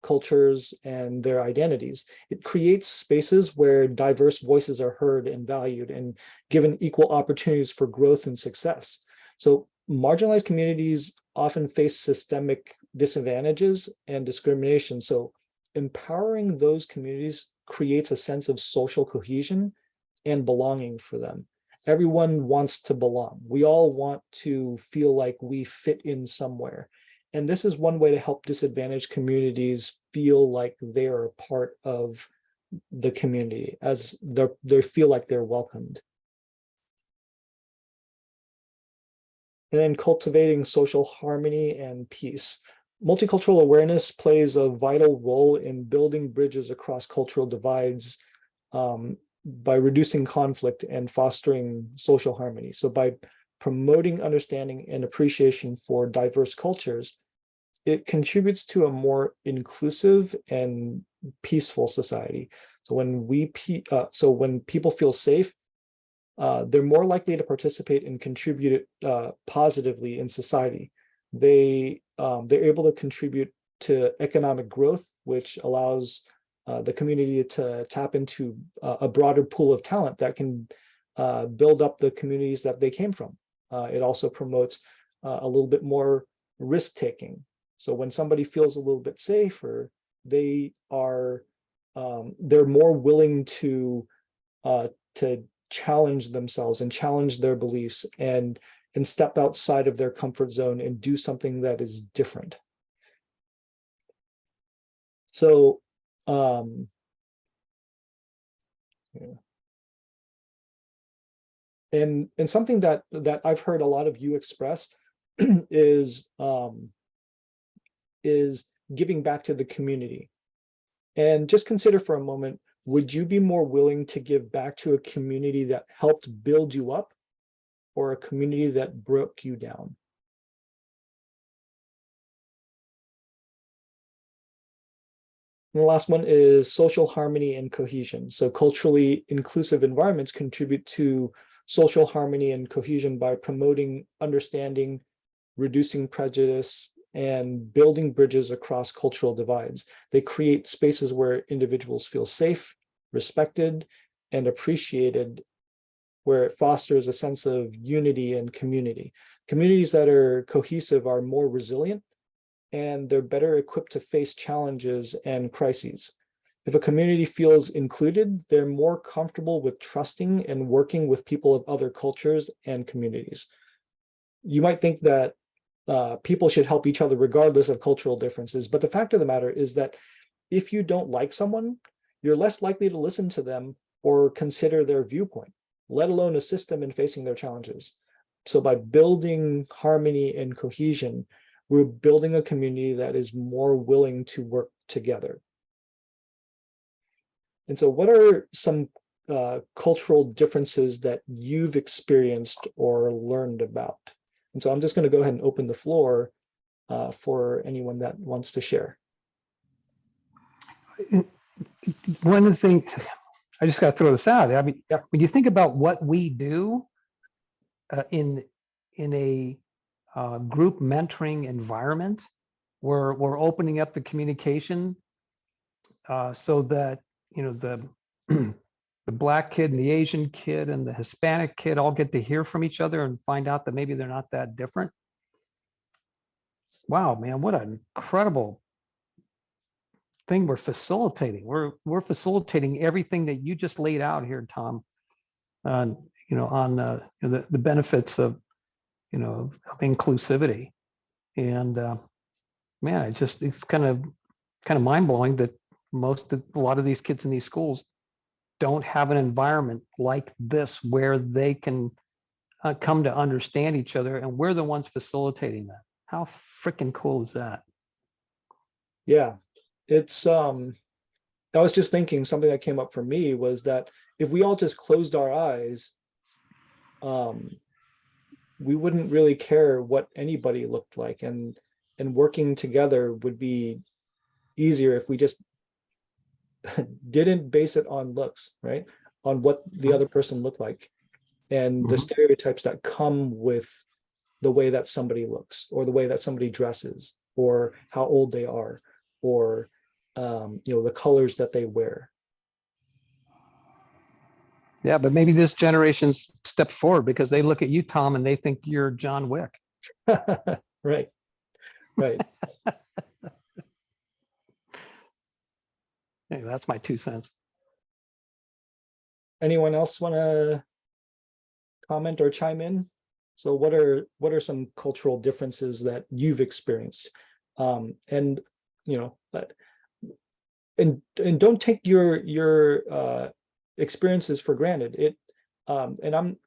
cultures, and their identities. It creates spaces where diverse voices are heard and valued and given equal opportunities for growth and success. So marginalized communities often face systemic disadvantages and discrimination. So empowering those communities creates a sense of social cohesion and belonging for them. Everyone wants to belong. We all want to feel like we fit in somewhere. And this is one way to help disadvantaged communities feel like they are a part of the community, as they feel like they're welcomed. And then cultivating social harmony and peace. Multicultural awareness plays a vital role in building bridges across cultural divides, by reducing conflict and fostering social harmony. So by promoting understanding and appreciation for diverse cultures, it contributes to a more inclusive and peaceful society. So when people feel safe, they're more likely to participate and contribute positively in society. They're able to contribute to economic growth, which allows the community to tap into a broader pool of talent that can build up the communities that they came from. It also promotes a little bit more risk taking. So when somebody feels a little bit safer, they're more willing to challenge themselves and challenge their beliefs and step outside of their comfort zone and do something that is different. So yeah. And something that I've heard a lot of you express is giving back to the community. And just consider for a moment, would you be more willing to give back to a community that helped build you up, or a community that broke you down? And the last one is social harmony and cohesion. So culturally inclusive environments contribute to social harmony and cohesion by promoting understanding, reducing prejudice, and building bridges across cultural divides. They create spaces where individuals feel safe, respected, and appreciated, where it fosters a sense of unity and community. Communities that are cohesive are more resilient, and they're better equipped to face challenges and crises. If a community feels included, they're more comfortable with trusting and working with people of other cultures and communities. You might think that people should help each other regardless of cultural differences, but the fact of the matter is that if you don't like someone, you're less likely to listen to them or consider their viewpoint, let alone assist them in facing their challenges. So by building harmony and cohesion, we're building a community that is more willing to work together. And so what are some cultural differences that you've experienced or learned about? And so I'm just going to go ahead and open the floor for anyone that wants to share. One of the things, I just got to throw this out. I mean, Yeah. when you think about what we do in a group mentoring environment, where we're opening up the communication so that, you know, the Black kid and the Asian kid and the Hispanic kid all get to hear from each other and find out that maybe they're not that different. Wow, man, what an incredible thing we're facilitating. We're facilitating everything that you just laid out here, Tom. On the benefits of of inclusivity, and man, it's kind of mind blowing that a lot of these kids in these schools don't have an environment like this where they can come to understand each other, and we're the ones facilitating that. How freaking cool is that? Yeah, it's I was just thinking, something that came up for me was that if we all just closed our eyes, we wouldn't really care what anybody looked like, and working together would be easier if we just didn't base it on looks, right? On what the other person looked like and the stereotypes that come with the way that somebody looks, or the way that somebody dresses, or how old they are, or the colors that they wear. Yeah, but maybe this generation's stepped forward because they look at you, Tom, and they think you're John Wick. Right. Hey, that's my 2 cents. Anyone else want to comment or chime in? So what are some cultural differences that you've experienced? And and don't take your experiences for granted. And I'm,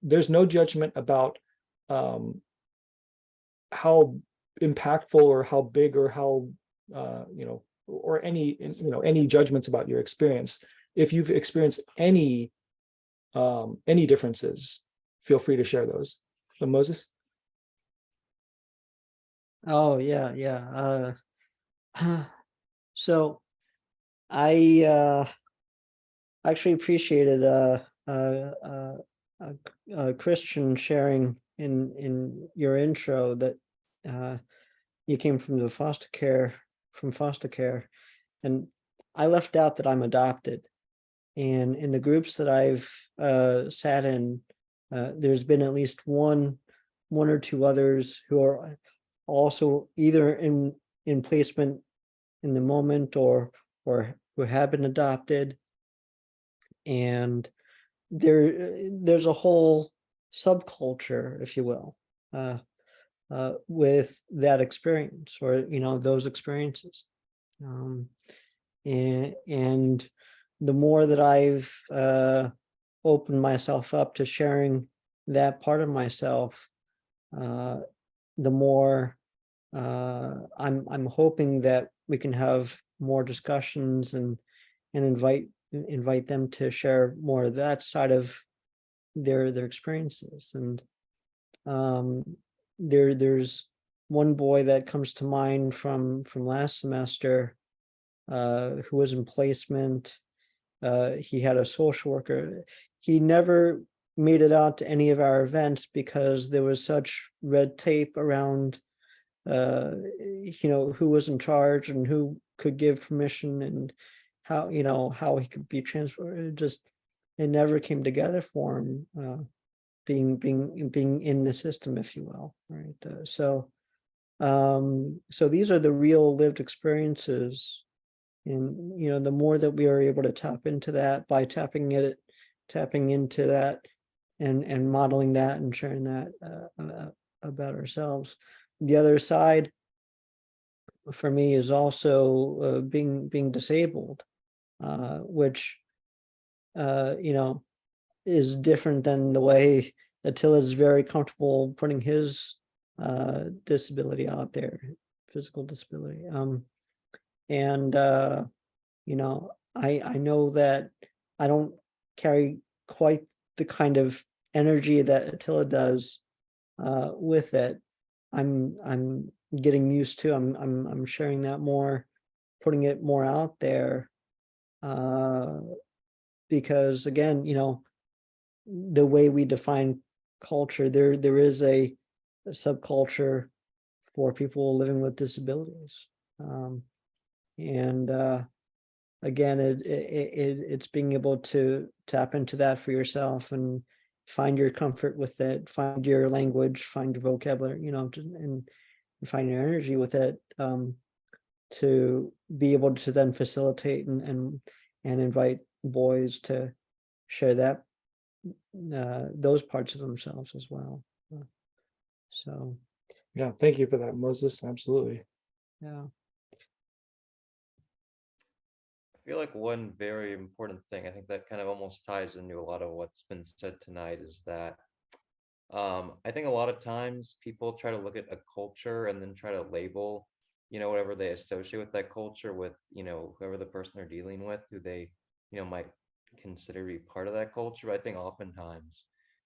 there's no judgment about how impactful or how big or how or any judgments about your experience. If you've experienced any differences, feel free to share those. So Moses? Oh yeah. So I actually appreciated Christian sharing in your intro that you came from foster care, and I left out that I'm adopted. And in the groups that I've sat in, there's been at least one or two others who are also either in placement in the moment or who have been adopted. And there's a whole subculture, if you will, with that experience, or those experiences. And the more that I've opened myself up to sharing that part of myself, the more I'm hoping that we can have more discussions and invite them to share more of that side of their experiences. And there's one boy that comes to mind from last semester, who was in placement. He had a social worker. He never made it out to any of our events because there was such red tape around who was in charge and who could give permission and how he could be transferred. It never came together for him, being in the system, if you will, right? So these are the real lived experiences. And the more that we are able to tap into that by tapping into that and modeling that and sharing that about ourselves. The other side for me is also being disabled, which is different than the way Attila is very comfortable putting his disability out there, physical disability. And I know that I don't carry quite the kind of energy that Attila does with it. I'm getting used to. I'm sharing that more, putting it more out there, because again, the way we define culture, there is a subculture for people living with disabilities. And again, it's being able to tap into that for yourself and find your comfort with it, find your language, find your vocabulary, and find your energy with it, to be able to then facilitate and invite boys to share that those parts of themselves as well. So Yeah, thank you for that, Moses. Absolutely. yeah. I feel like one very important thing, I think that kind of almost ties into a lot of what's been said tonight, is that I think a lot of times people try to look at a culture and then try to label, whatever they associate with that culture with, whoever the person they're dealing with, who they, might consider to be part of that culture. But I think oftentimes,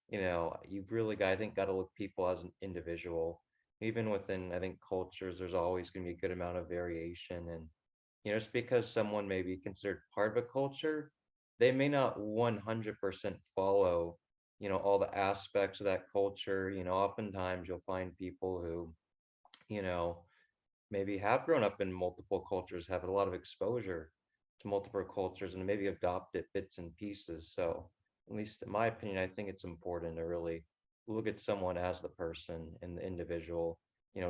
you've really got, I think, got to look people as an individual. Even within, I think, cultures, there's always going to be a good amount of variation. And just because someone may be considered part of a culture, they may not 100% follow, all the aspects of that culture. Oftentimes you'll find people who, maybe have grown up in multiple cultures, have a lot of exposure to multiple cultures, and maybe adopted bits and pieces. So, at least in my opinion, I think it's important to really look at someone as the person and the individual.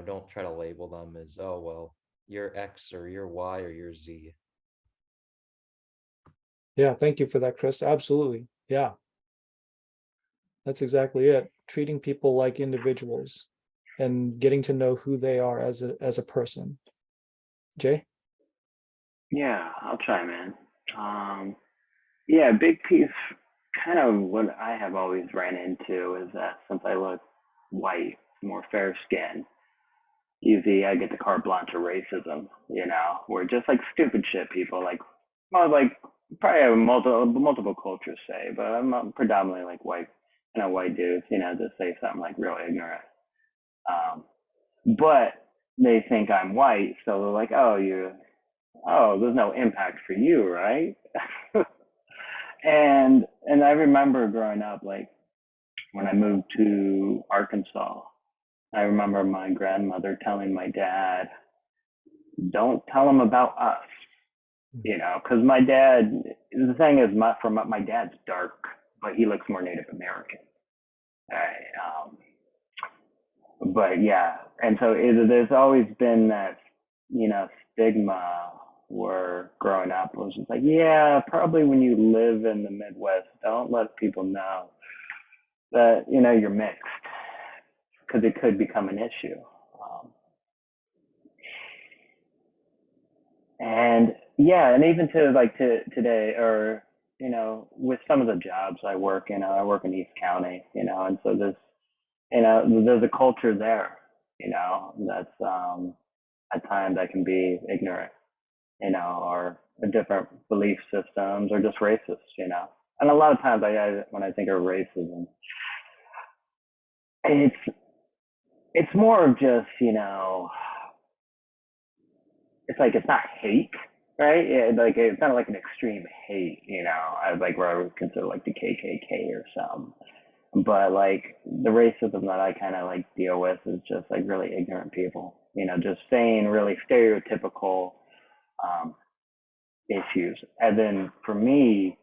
Don't try to label them as, oh, well, you're X or you're Y or you're Z. Yeah, thank you for that, Chris. Absolutely. Yeah. That's exactly it. Treating people like individuals and getting to know who they are as a person. Jay? Yeah, I'll chime in. Yeah, big piece, kind of what I have always ran into is that since I look white, more fair skinned, easy, I get the carte blanche of racism, where just like stupid shit people like, well, like probably have multiple cultures say, but I'm predominantly like white, white dudes, just say something like real ignorant. Um, but they think I'm white, so they're like, oh, there's no impact for you, right? and I remember growing up, like when I moved to Arkansas, I remember my grandmother telling my dad, "Don't tell him about us," because my dad. The thing is, my dad's dark, but he looks more Native American. But yeah, and so there's always been that, stigma where growing up was just like, yeah, probably when you live in the Midwest, don't let people know that, you're mixed because it could become an issue. And yeah, and even to today, or, with some of the jobs I work in, I work in East County, and so there's a culture there, that's, at times I can be ignorant, or different belief systems or just racist, And a lot of times when I think of racism, it's more of just, it's like, it's not hate, right? Like it's not like an extreme hate, as like where I would consider like the KKK or something. But like the racism that I kind of like deal with is just like really ignorant people, just saying really stereotypical issues. And then for me,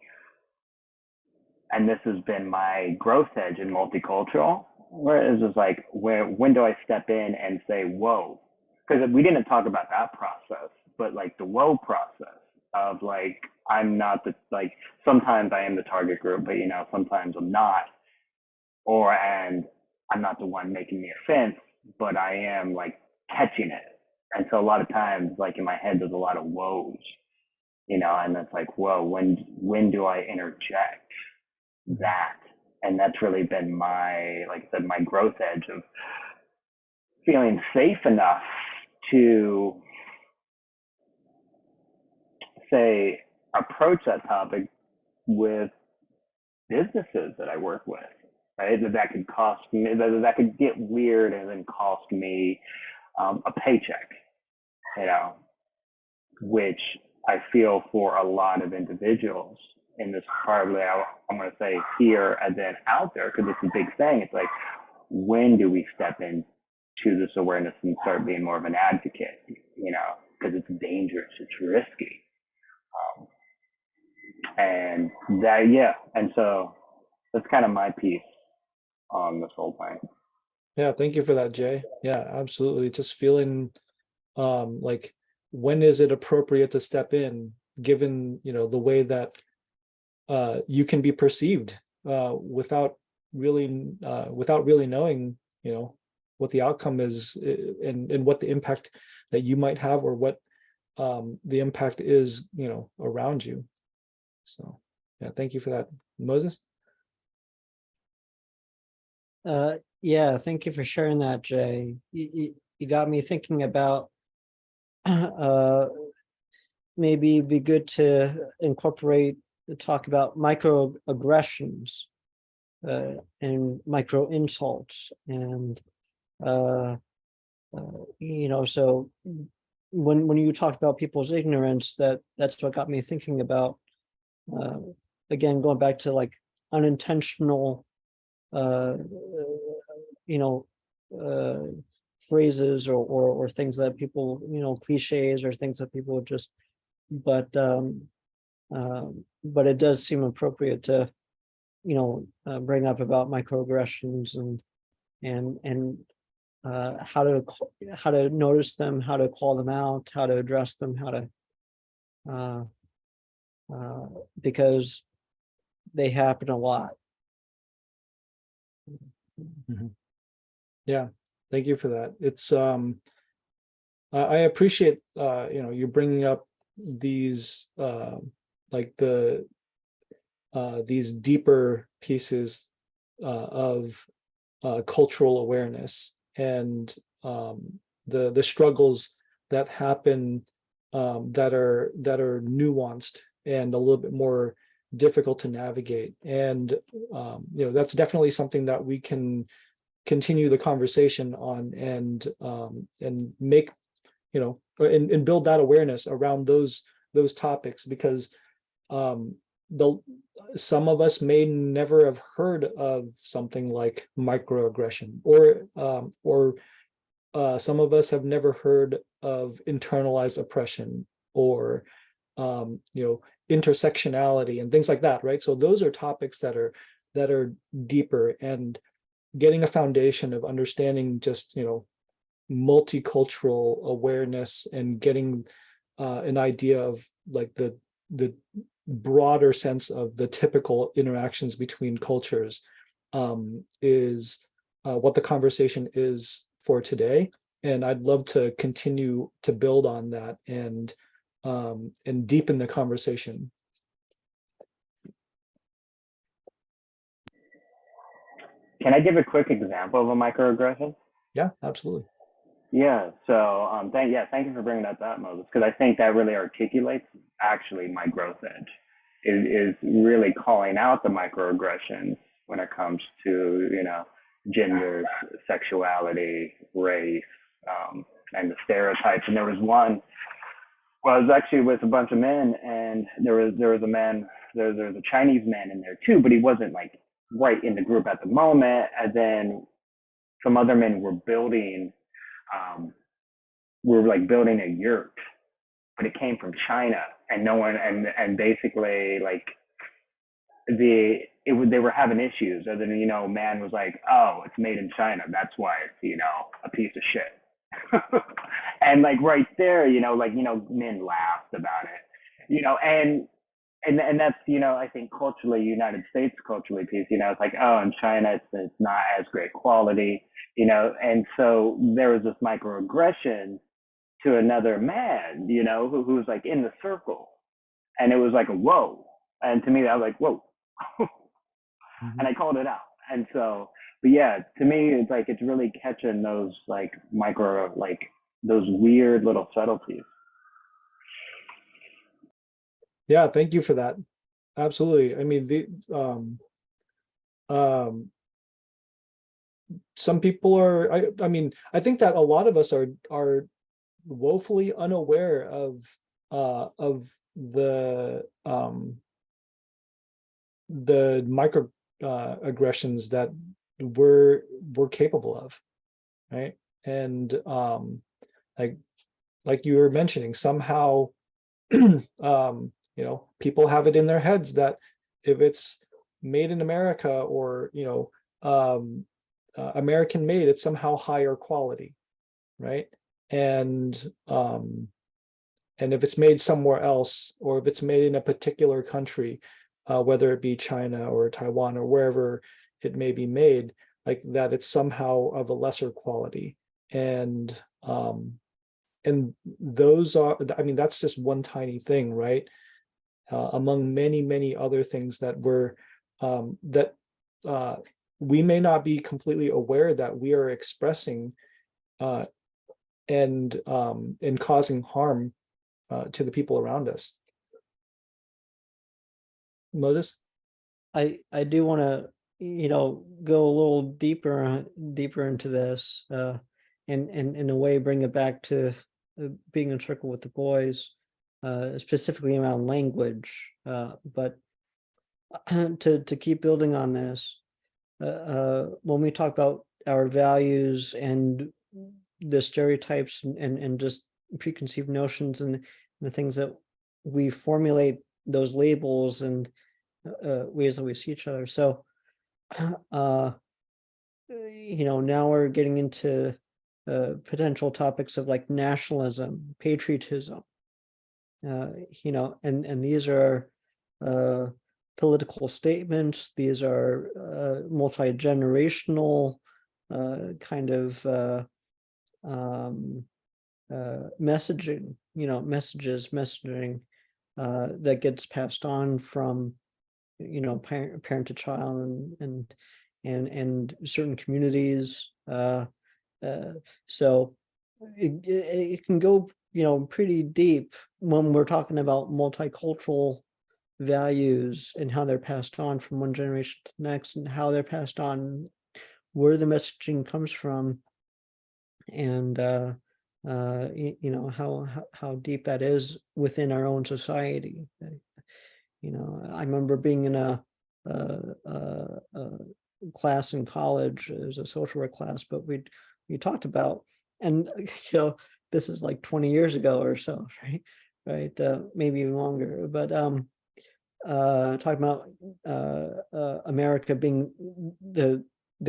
and this has been my growth edge in multicultural, where it's just like, when do I step in and say, whoa? Because we didn't talk about that process, but like the whoa process of like, I'm not like, sometimes I am the target group, but sometimes I'm not. And I'm not the one making the offense, but I am like catching it. And so a lot of times, like in my head, there's a lot of woes, and it's like, whoa, when do I interject that? And that's really been my, like I said, my growth edge of feeling safe enough to say, approach that topic with businesses that I work with, right? That could cost me, that could get weird and then cost me a paycheck, which I feel for a lot of individuals in this, probably I'm going to say here and then out there, because it's a big thing. It's like, when do we step into this awareness and start being more of an advocate, because it's dangerous, it's risky. And that, yeah. And so that's kind of my piece on this whole thing. Yeah, thank you for that, Jay. Yeah, absolutely. Just feeling like, when is it appropriate to step in, given, the way that you can be perceived without really knowing, what the outcome is, and what the impact that you might have, or what the impact is, around you. So yeah, thank you for that, Moses. Yeah, thank you for sharing that, Jay. You got me thinking about maybe it'd be good to incorporate the talk about microaggressions and micro insults, and so when you talk about people's ignorance, that's what got me thinking about, again, going back to like unintentional phrases or things that people, cliches or things that people just, but it does seem appropriate to, bring up about microaggressions and how to notice them, how to call them out, how to address them, how to because they happen a lot. Yeah, thank you for that. It's I appreciate you bringing up these like these deeper pieces of cultural awareness and the struggles that happen that are nuanced and a little bit more difficult to navigate. And that's definitely something that we can continue the conversation on and make and build that awareness around those topics, because some of us may never have heard of something like microaggression, or some of us have never heard of internalized oppression, or intersectionality and things like that, right? So those are topics that are deeper, and getting a foundation of understanding just multicultural awareness and getting an idea of like the broader sense of the typical interactions between cultures is what the conversation is for today. And I'd love to continue to build on that and deepen the conversation. Can I give a quick example of a microaggression? Yeah, absolutely. Yeah. So, thank you for bringing that up, Moses, because I think that really articulates actually my growth edge is really calling out the microaggressions when it comes to gender, sexuality, race, and the stereotypes. And there was one. Well, I was actually with a bunch of men, and there was a man. There's a Chinese man in there too, but he wasn't like right in the group at the moment. And then some other men were building. We were like building a yurt, but it came from China, and no one, and basically like they were having issues. Other than man was like, oh, it's made in China, that's why it's a piece of shit. And like right there, men laughed about it, and that's I think culturally, United States culturally piece, it's like, oh, in China it's not as great quality, and so there was this microaggression to another man, who was like in the circle, and it was like a whoa, and to me I was like whoa, and I called it out, and so, but yeah, to me it's like it's really catching those like those weird little subtleties. Yeah, thank you for that. Absolutely. I mean, some people are. I mean, I think that a lot of us are woefully unaware of the micro aggressions that we're capable of, right? And like you were mentioning, somehow people have it in their heads that if it's made in America or American made, it's somehow higher quality, right? And if it's made somewhere else, or if it's made in a particular country, whether it be China or Taiwan or wherever it may be made, like that, it's somehow of a lesser quality. And those are, I mean, that's just one tiny thing, right? Among many, many other things that we may not be completely aware that we are expressing and causing harm to the people around us. Moses? I do want to, go a little deeper into this, and in a way bring it back to being in circle with the boys, specifically around language. But to keep building on this, when we talk about our values and the stereotypes and just preconceived notions and the things that we formulate those labels and ways that we see each other. So, now we're getting into potential topics of like nationalism, patriotism, and these are political statements. These are multi-generational kind of messaging, messaging that gets passed on from, parent to child and certain communities. So it can go, pretty deep when we're talking about multicultural values and how they're passed on from one generation to the next, and how they're passed on, where the messaging comes from, and how deep that is within our own society. I remember being in a class in college. It was a social work class, but we talked about, and this is like 20 years ago or so, right, maybe even longer, but talking about America being the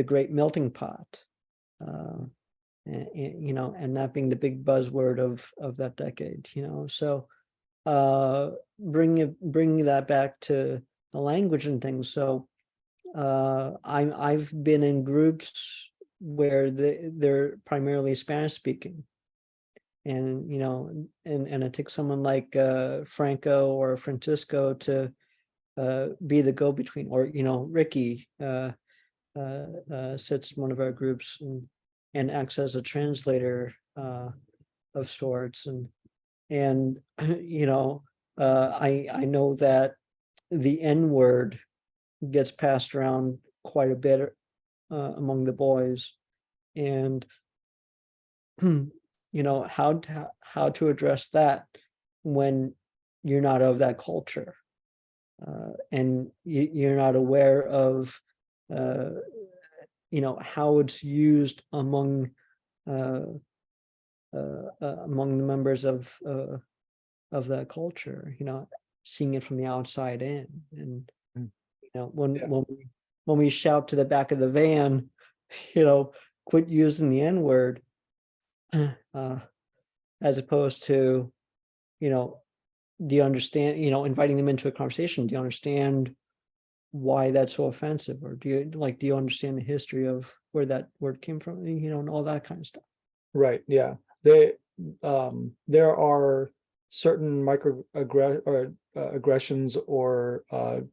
great melting pot, and that being the big buzzword of that decade. So bringing that back to the language and things. So I've been in groups where they're primarily Spanish speaking, and and it takes someone like Franco or Francisco to be the go-between, or Ricky sits in one of our groups and acts as a translator of sorts, and I know that the N-word gets passed around quite a bit among the boys, and how to address that when you're not of that culture, and you're not aware of how it's used among the members of that culture, seeing it from the outside in. And when we shout to the back of the van, quit using the N-word, as opposed to, do you understand, inviting them into a conversation, do you understand why that's so offensive, or do you understand the history of where that word came from, and all that kind of stuff. Right. Yeah. There are certain aggressions or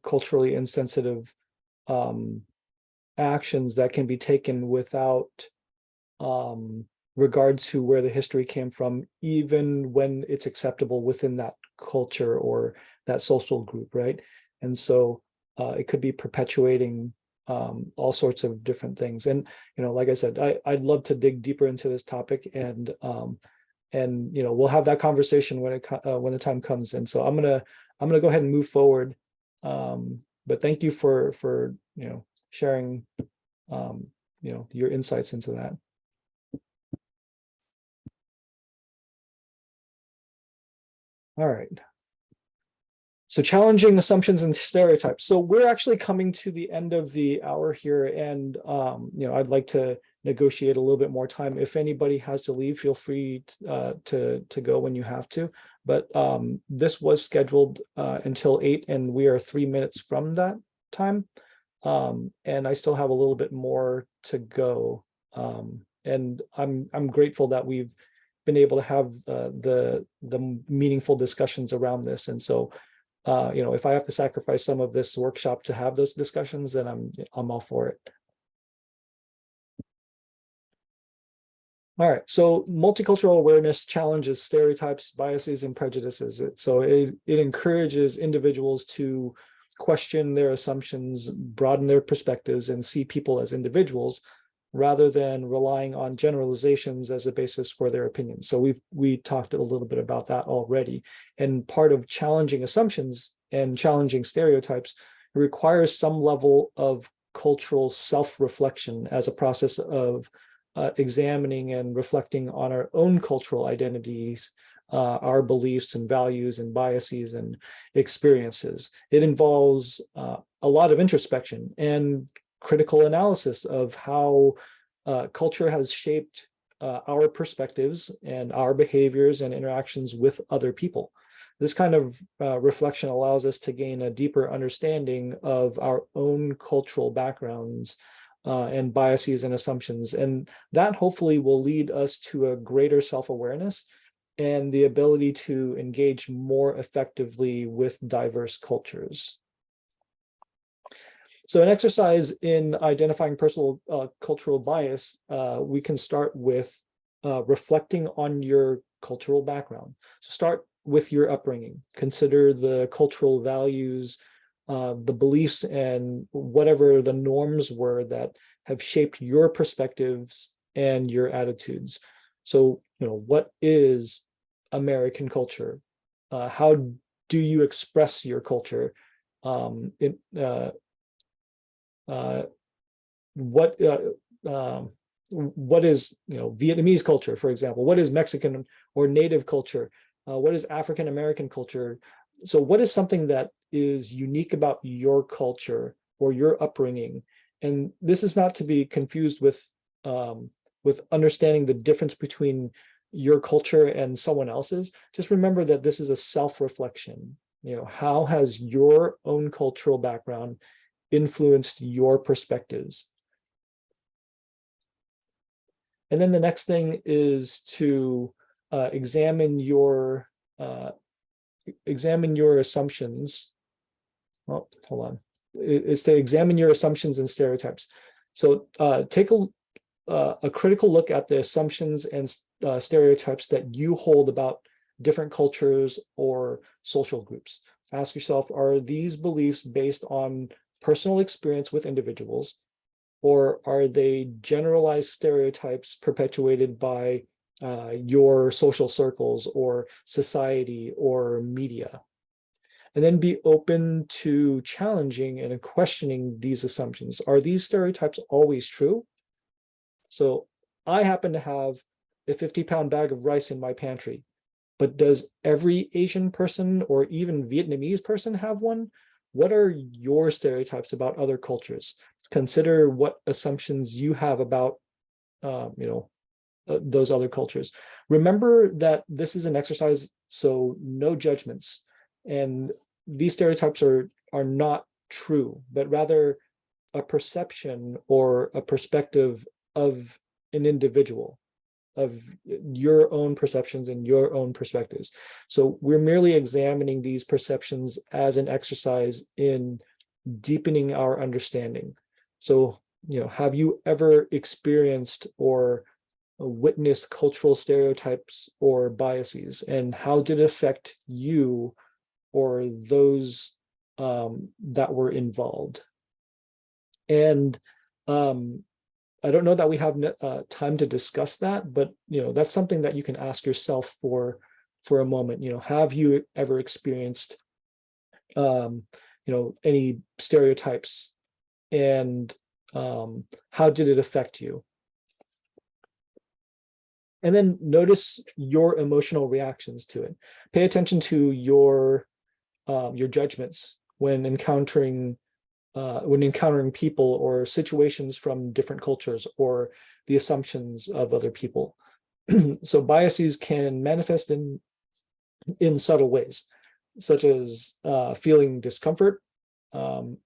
culturally insensitive actions that can be taken without regard to where the history came from, even when it's acceptable within that culture or that social group, right? And so it could be perpetuating all sorts of different things. And like I said, I'd love to dig deeper into this topic, and we'll have that conversation when the time comes. And so I'm gonna go ahead and move forward. But thank you for sharing your insights into that. All right. So challenging assumptions and stereotypes. So we're actually coming to the end of the hour here, and I'd like to negotiate a little bit more time. If anybody has to leave, feel free to go when you have to. But this was scheduled until 8, and we are 3 minutes from that time. And I still have a little bit more to go. And I'm grateful that we've been able to have the meaningful discussions around this. And so if I have to sacrifice some of this workshop to have those discussions, then I'm all for it. All right, so multicultural awareness challenges stereotypes, biases, and prejudices. So it encourages individuals to question their assumptions, broaden their perspectives, and see people as individuals, rather than relying on generalizations as a basis for their opinions. So we talked a little bit about that already. And part of challenging assumptions and challenging stereotypes requires some level of cultural self-reflection as a process of examining and reflecting on our own cultural identities, our beliefs and values and biases and experiences. It involves a lot of introspection and critical analysis of how culture has shaped our perspectives and our behaviors and interactions with other people. this kind of reflection allows us to gain a deeper understanding of our own cultural backgrounds and biases and assumptions. And that hopefully will lead us to a greater self-awareness and the ability to engage more effectively with diverse cultures. So an exercise in identifying personal cultural bias, we can start with reflecting on your cultural background. So start with your upbringing. Consider the cultural values, the beliefs, and whatever the norms were that have shaped your perspectives and your attitudes. So, what is American culture? How do you express your culture? What is Vietnamese culture, for example? What is Mexican or Native culture? What is African American culture? So what is something that is unique about your culture or your upbringing? And this is not to be confused with understanding the difference between your culture and someone else's. Just remember that this is a self-reflection. How has your own cultural background influenced your perspectives? And then the next thing is to examine your assumptions. Oh, hold on. Is to examine your assumptions and stereotypes. So take a critical look at the assumptions and stereotypes that you hold about different cultures or social groups. Ask yourself, are these beliefs based on personal experience with individuals, or are they generalized stereotypes perpetuated by your social circles or society or media? And then be open to challenging and questioning these assumptions. Are these stereotypes always true? So I happen to have a 50-pound bag of rice in my pantry, but does every Asian person or even Vietnamese person have one? What are your stereotypes about other cultures? Consider what assumptions you have about those other cultures. Remember that this is an exercise, so no judgments. And these stereotypes are not true, but rather a perception or a perspective of an individual, of your own perceptions and your own perspectives. So we're merely examining these perceptions as an exercise in deepening our understanding. So, have you ever experienced or witnessed cultural stereotypes or biases, and how did it affect you or those that were involved? And I don't know that we have time to discuss that, but that's something that you can ask yourself for a moment. Have you ever experienced any stereotypes, and how did it affect you? And then notice your emotional reactions to it. Pay attention to your judgments when encountering people or situations from different cultures, or the assumptions of other people. So biases can manifest in subtle ways, such as feeling discomfort,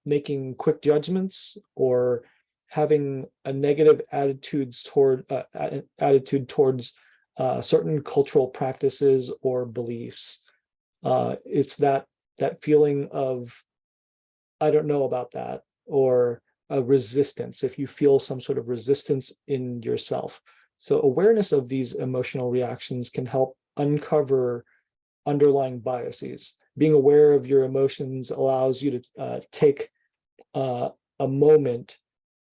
making quick judgments, or having a negative attitude towards certain cultural practices or beliefs. It's that feeling of, I don't know about that, or a resistance, if you feel some sort of resistance in yourself. So awareness of these emotional reactions can help uncover underlying biases. Being aware of your emotions allows you to take a moment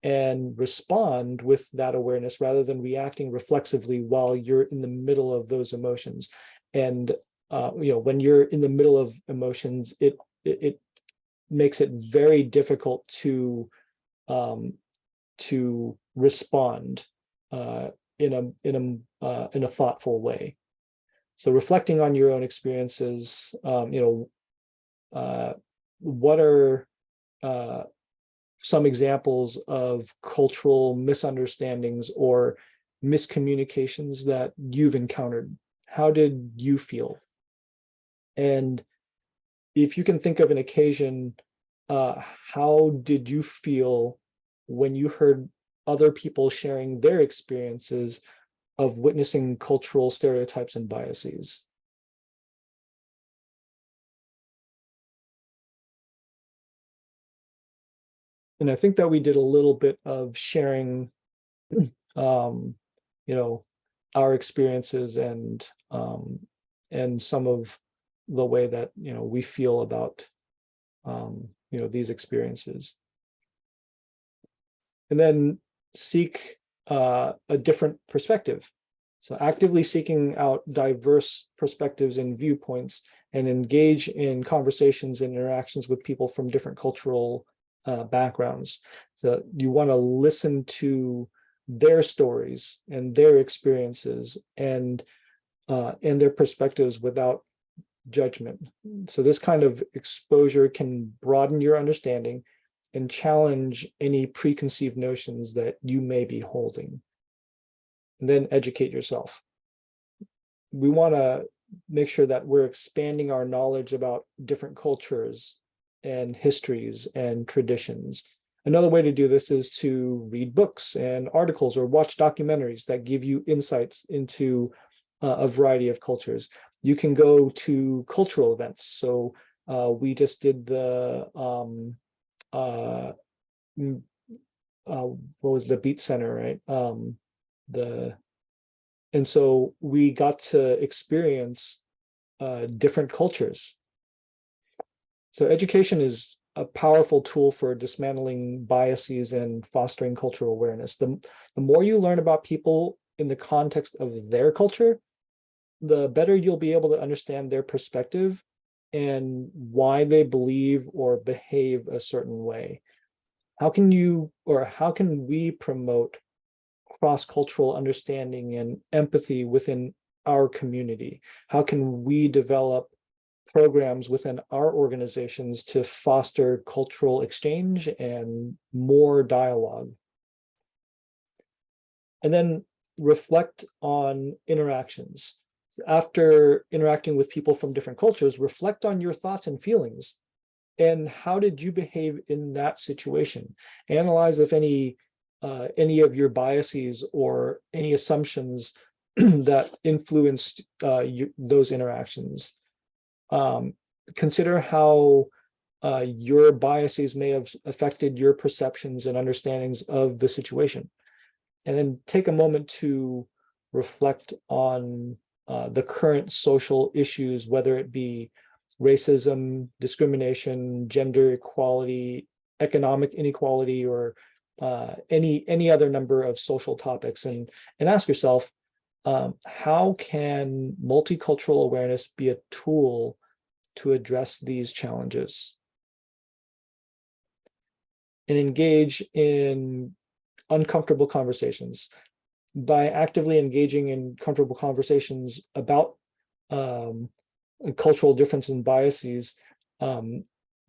and respond with that awareness, rather than reacting reflexively while you're in the middle of those emotions. And when you're in the middle of emotions, it makes it very difficult to respond in a thoughtful way. So reflecting on your own experiences, what are some examples of cultural misunderstandings or miscommunications that you've encountered? How did you feel? And if you can think of an occasion, how did you feel when you heard other people sharing their experiences of witnessing cultural stereotypes and biases? And I think that we did a little bit of sharing, um, our experiences and some of the way that, we feel about, these experiences. And then seek a different perspective. So actively seeking out diverse perspectives and viewpoints, and engage in conversations and interactions with people from different cultural backgrounds. So you want to listen to their stories and their experiences and their perspectives without judgment. So this kind of exposure can broaden your understanding and challenge any preconceived notions that you may be holding. And then educate yourself. We want to make sure that we're expanding our knowledge about different cultures and histories and traditions. Another way to do this is to read books and articles or watch documentaries that give you insights into a variety of cultures. You can go to cultural events. So we just did the what was the Beat Center, right? And so we got to experience different cultures. So education is a powerful tool for dismantling biases and fostering cultural awareness. The more you learn about people in the context of their culture, the better you'll be able to understand their perspective and why they believe or behave a certain way. How can we promote cross-cultural understanding and empathy within our community? How can we develop programs within our organizations to foster cultural exchange and more dialogue? And then reflect on interactions. After interacting with people from different cultures, reflect on your thoughts and feelings. And how did you behave in that situation? Analyze if any of your biases or any assumptions that influenced those interactions. Consider how your biases may have affected your perceptions and understandings of the situation. And then take a moment to reflect on the current social issues, whether it be racism, discrimination, gender equality, economic inequality, or any other number of social topics, and ask yourself, how can multicultural awareness be a tool to address these challenges? And engage in uncomfortable conversations. By actively engaging in comfortable conversations about cultural difference and biases,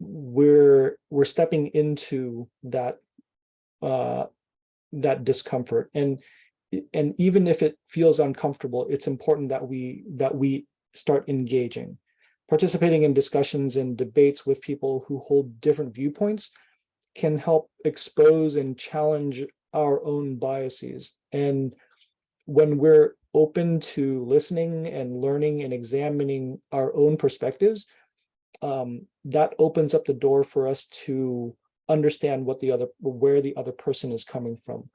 we're stepping into that discomfort, and even if it feels uncomfortable, it's important that we start engaging. Participating in discussions and debates with people who hold different viewpoints can help expose and challenge our own biases. And when we're open to listening and learning and examining our own perspectives, that opens up the door for us to understand where the other person is coming from.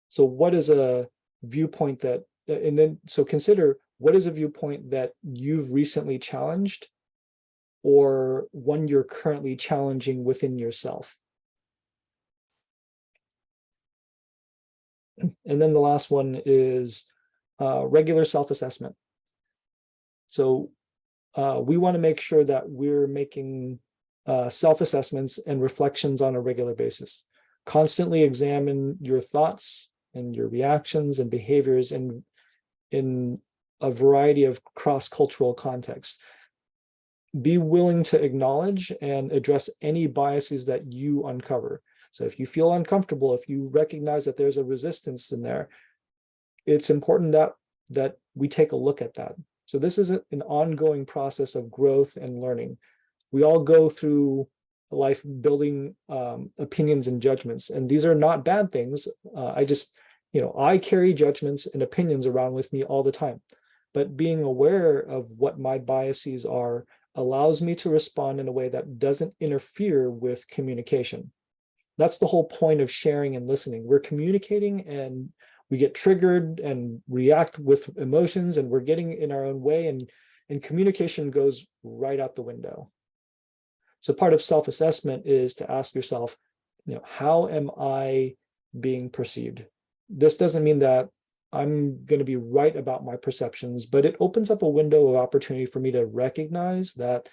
So what is a viewpoint consider, what is a viewpoint that you've recently challenged, or one you're currently challenging within yourself? And then the last one is regular self-assessment. So we want to make sure that we're making self-assessments and reflections on a regular basis. Constantly examine your thoughts and your reactions and behaviors in a variety of cross-cultural contexts. Be willing to acknowledge and address any biases that you uncover. So if you feel uncomfortable, if you recognize that there's a resistance in there, it's important that we take a look at that. So this is an ongoing process of growth and learning. We all go through life building opinions and judgments, and these are not bad things. I carry judgments and opinions around with me all the time, but being aware of what my biases are allows me to respond in a way that doesn't interfere with communication. That's the whole point of sharing and listening. We're communicating and we get triggered and react with emotions, and we're getting in our own way, and communication goes right out the window. So part of self-assessment is to ask yourself, how am I being perceived? This doesn't mean that I'm going to be right about my perceptions, but it opens up a window of opportunity for me to recognize that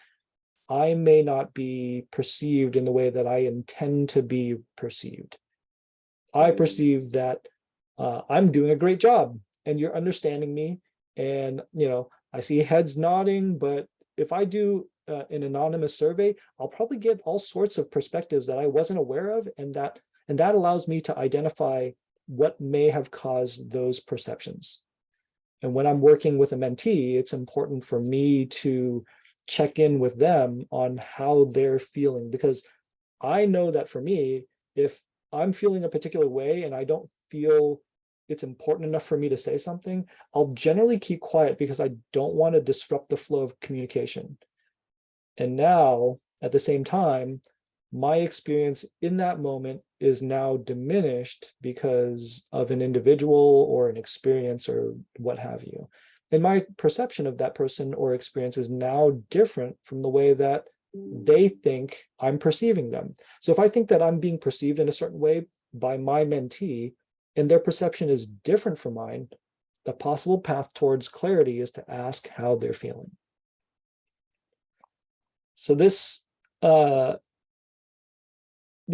I may not be perceived in the way that I intend to be perceived. I perceive that I'm doing a great job and you're understanding me. And, I see heads nodding, but if I do an anonymous survey, I'll probably get all sorts of perspectives that I wasn't aware of. And that allows me to identify what may have caused those perceptions. And when I'm working with a mentee, it's important for me to check in with them on how they're feeling, because I know that for me, if I'm feeling a particular way and I don't feel it's important enough for me to say something, I'll generally keep quiet because I don't want to disrupt the flow of communication. And now, at the same time, my experience in that moment is now diminished because of an individual or an experience or what have you. And my perception of that person or experience is now different from the way that they think I'm perceiving them. So if I think that I'm being perceived in a certain way by my mentee and their perception is different from mine, the possible path towards clarity is to ask how they're feeling. So this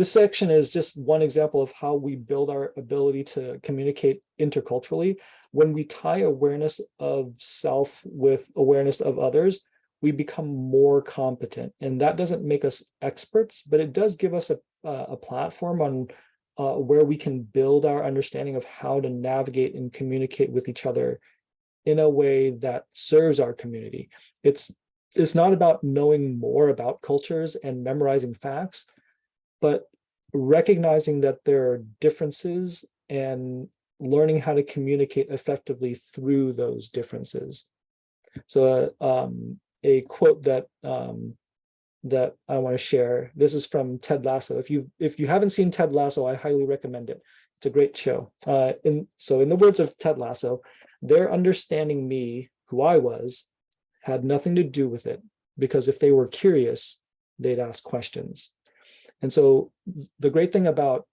section is just one example of how we build our ability to communicate interculturally. When we tie awareness of self with awareness of others, we become more competent. And that doesn't make us experts, but it does give us a platform on where we can build our understanding of how to navigate and communicate with each other in a way that serves our community. It's not about knowing more about cultures and memorizing facts, but recognizing that there are differences and learning how to communicate effectively through those differences. So a quote that I want to share. This is from Ted Lasso. If you haven't seen Ted Lasso, I highly recommend it. It's a great show. In the words of Ted Lasso, their understanding me, who I was, had nothing to do with it, because if they were curious, they'd ask questions. And so the great thing about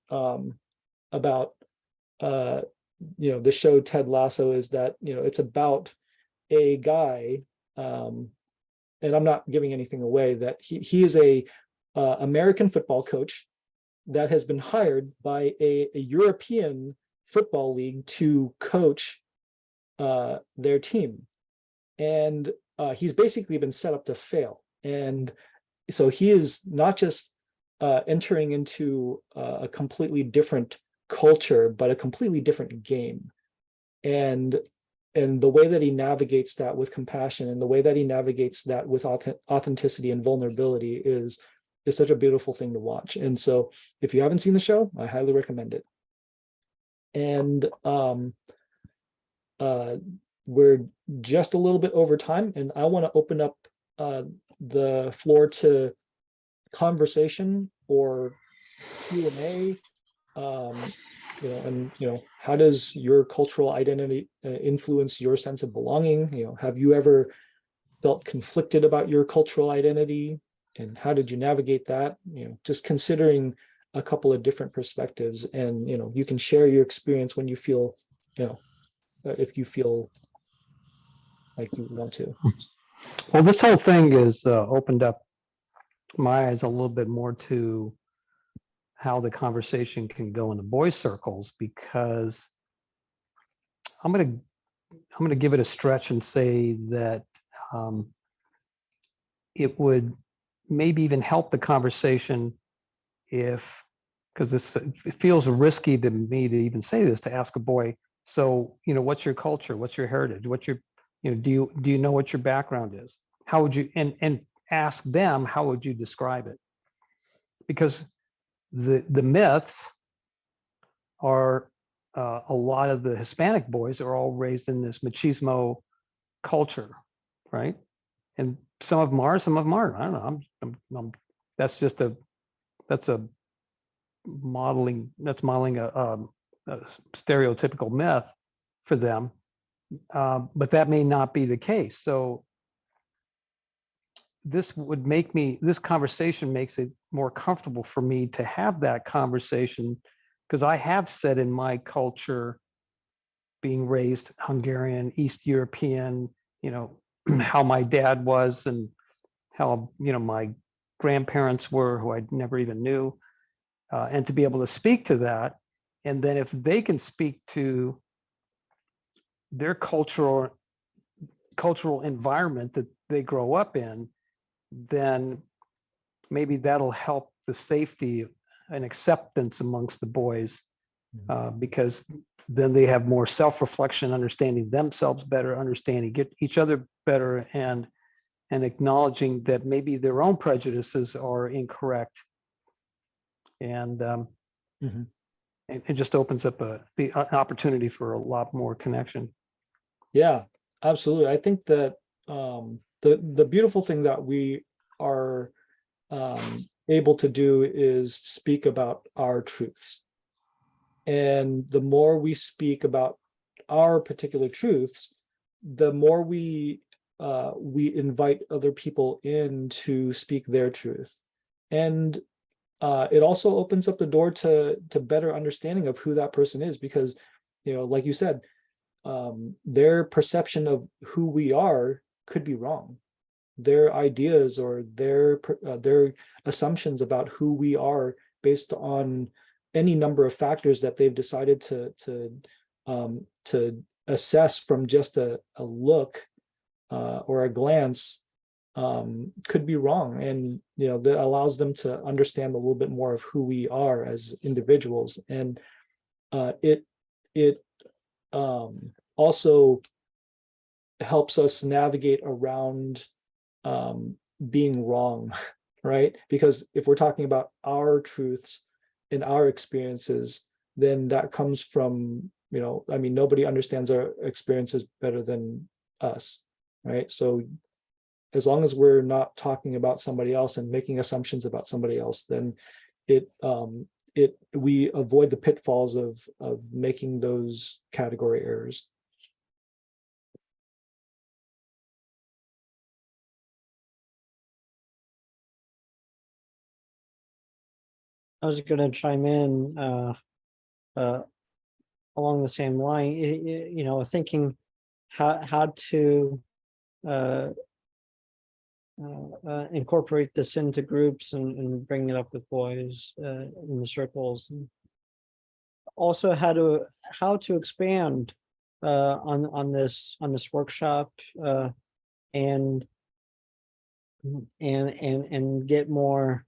the show Ted Lasso is that it's about a guy, and I'm not giving anything away, that he is a American football coach that has been hired by a European football league to coach their team, and he's basically been set up to fail. And so he is not just entering into a completely different culture, but a completely different game. And the way that he navigates that with compassion, and the way that he navigates that with authenticity and vulnerability is such a beautiful thing to watch. And so if you haven't seen the show, I highly recommend it. And we're just a little bit over time, and I want to open up the floor to conversation or Q&A. How does your cultural identity influence your sense of belonging? Have you ever felt conflicted about your cultural identity, and how did you navigate that? Just considering a couple of different perspectives, and you can share your experience when you feel, if you feel like you want to. Well, this whole thing is opened up my eyes a little bit more to how the conversation can go in the boys' circles, because I'm gonna give it a stretch and say that it would maybe even help the conversation because it feels risky to me to even say this, to ask a boy, so what's your culture, what's your heritage, what's your do you know what your background is? How would you, and ask them, how would you describe it? Because the myths are, a lot of the Hispanic boys are all raised in this machismo culture, right? And some of them are, some of them aren't. I don't know. That's just that's modeling a stereotypical myth for them. But that may not be the case. So this conversation makes it more comfortable for me to have that conversation, because I have said in my culture, being raised Hungarian, East European, how my dad was and how, my grandparents were, who I never even knew, and to be able to speak to that. And then if they can speak to their cultural environment that they grow up in, then maybe that'll help the safety and acceptance amongst the boys, because then they have more self-reflection, understanding themselves better, understanding each other better, and acknowledging that maybe their own prejudices are incorrect. And it just opens up an opportunity for a lot more connection. Yeah, absolutely. I think that the beautiful thing that we are able to do is speak about our truths. And the more we speak about our particular truths, the more we invite other people in to speak their truth. And it also opens up the door to better understanding of who that person is, because, like you said, their perception of who we are could be wrong. Their ideas or their assumptions about who we are based on any number of factors that they've decided to assess from just a look or a glance could be wrong. And that allows them to understand a little bit more of who we are as individuals. And it also helps us navigate around being wrong, right? Because if we're talking about our truths and our experiences, then that comes from, nobody understands our experiences better than us, right? So as long as we're not talking about somebody else and making assumptions about somebody else, then we avoid the pitfalls of making those category errors. I was going to chime in along the same line, thinking how to incorporate this into groups and bring it up with boys in the circles. And also how to expand on this workshop and get more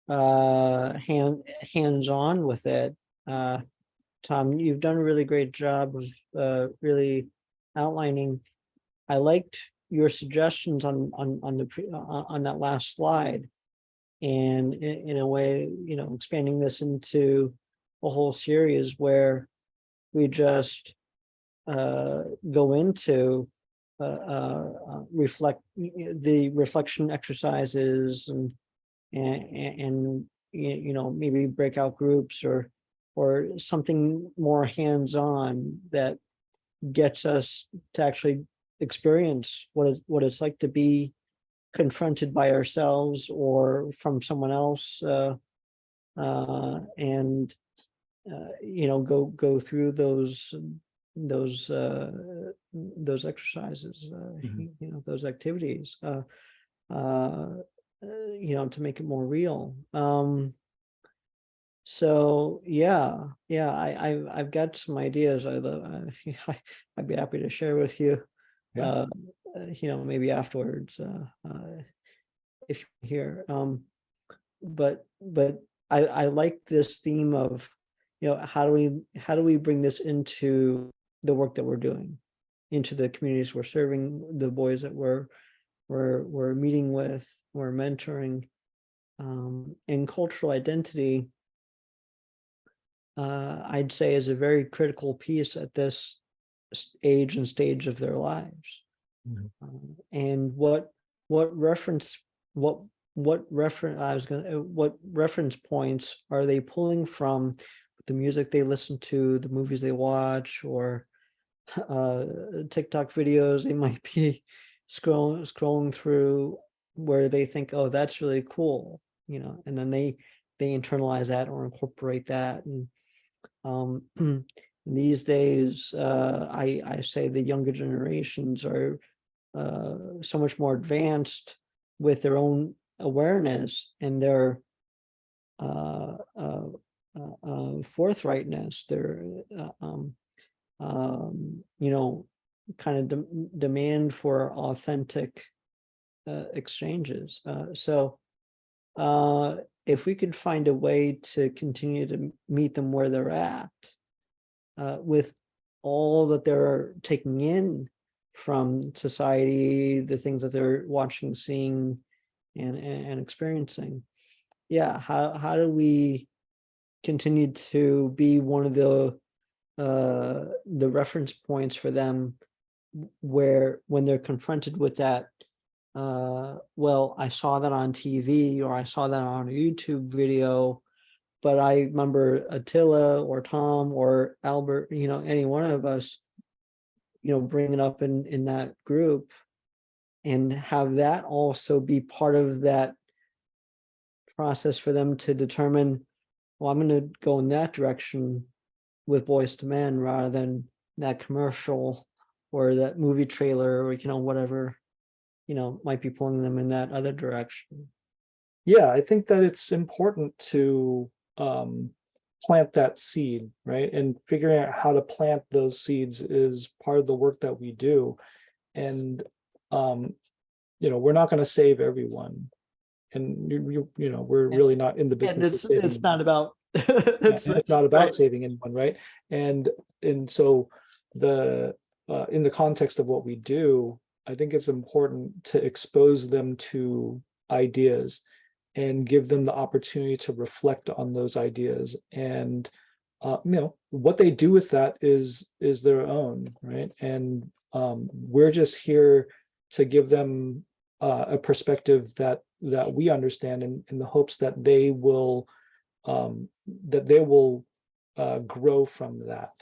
hands-on with it. Tom, you've done a really great job of really outlining. I liked your suggestions on that last slide, and in a way, expanding this into a whole series where we just go into reflection exercises and maybe breakout groups or something more hands-on that gets us to actually experience what it's like to be confronted by ourselves or from someone else, and go through those exercises, those activities, to make it more real. So I've got some ideas. I'd be happy to share with you. Yeah. Maybe afterwards, if you're here. But I like this theme of, how do we bring this into the work that we're doing, into the communities we're serving, the boys that we're meeting with, we're mentoring. And cultural identity, I'd say, is a very critical piece at this age and stage of their lives. Mhm. And what reference points are they pulling from the music they listen to, the movies they watch, or TikTok videos they might be scrolling through, where they think, oh, that's really cool, and then they internalize that or incorporate that. And these days, I say the younger generations are so much more advanced with their own awareness and their forthrightness, their kind of demand for authentic exchanges. So if we could find a way to continue to meet them where they're at, with all that they're taking in from society, the things that they're watching, seeing, and experiencing. Yeah, how do we continue to be one of the reference points for them, where when they're confronted with that, well, I saw that on TV, or I saw that on a YouTube video, but I remember Attila or Tom or Albert, any one of us, bring it up in that group, and have that also be part of that process for them to determine, well, I'm going to go in that direction with Boys to Men, rather than that commercial or that movie trailer, or whatever might be pulling them in that other direction. Yeah, I think that it's important to plant that seed, right? And figuring out how to plant those seeds is part of the work that we do. And we're not going to save everyone, and we're really not in the And business of saving. it's not about it's not about right. saving anyone, right? And so in the context of what we do, I think it's important to expose them to ideas and give them the opportunity to reflect on those ideas. And what they do with that is their own, right? And we're just here to give them a perspective that we understand, in the hopes that they will grow from that.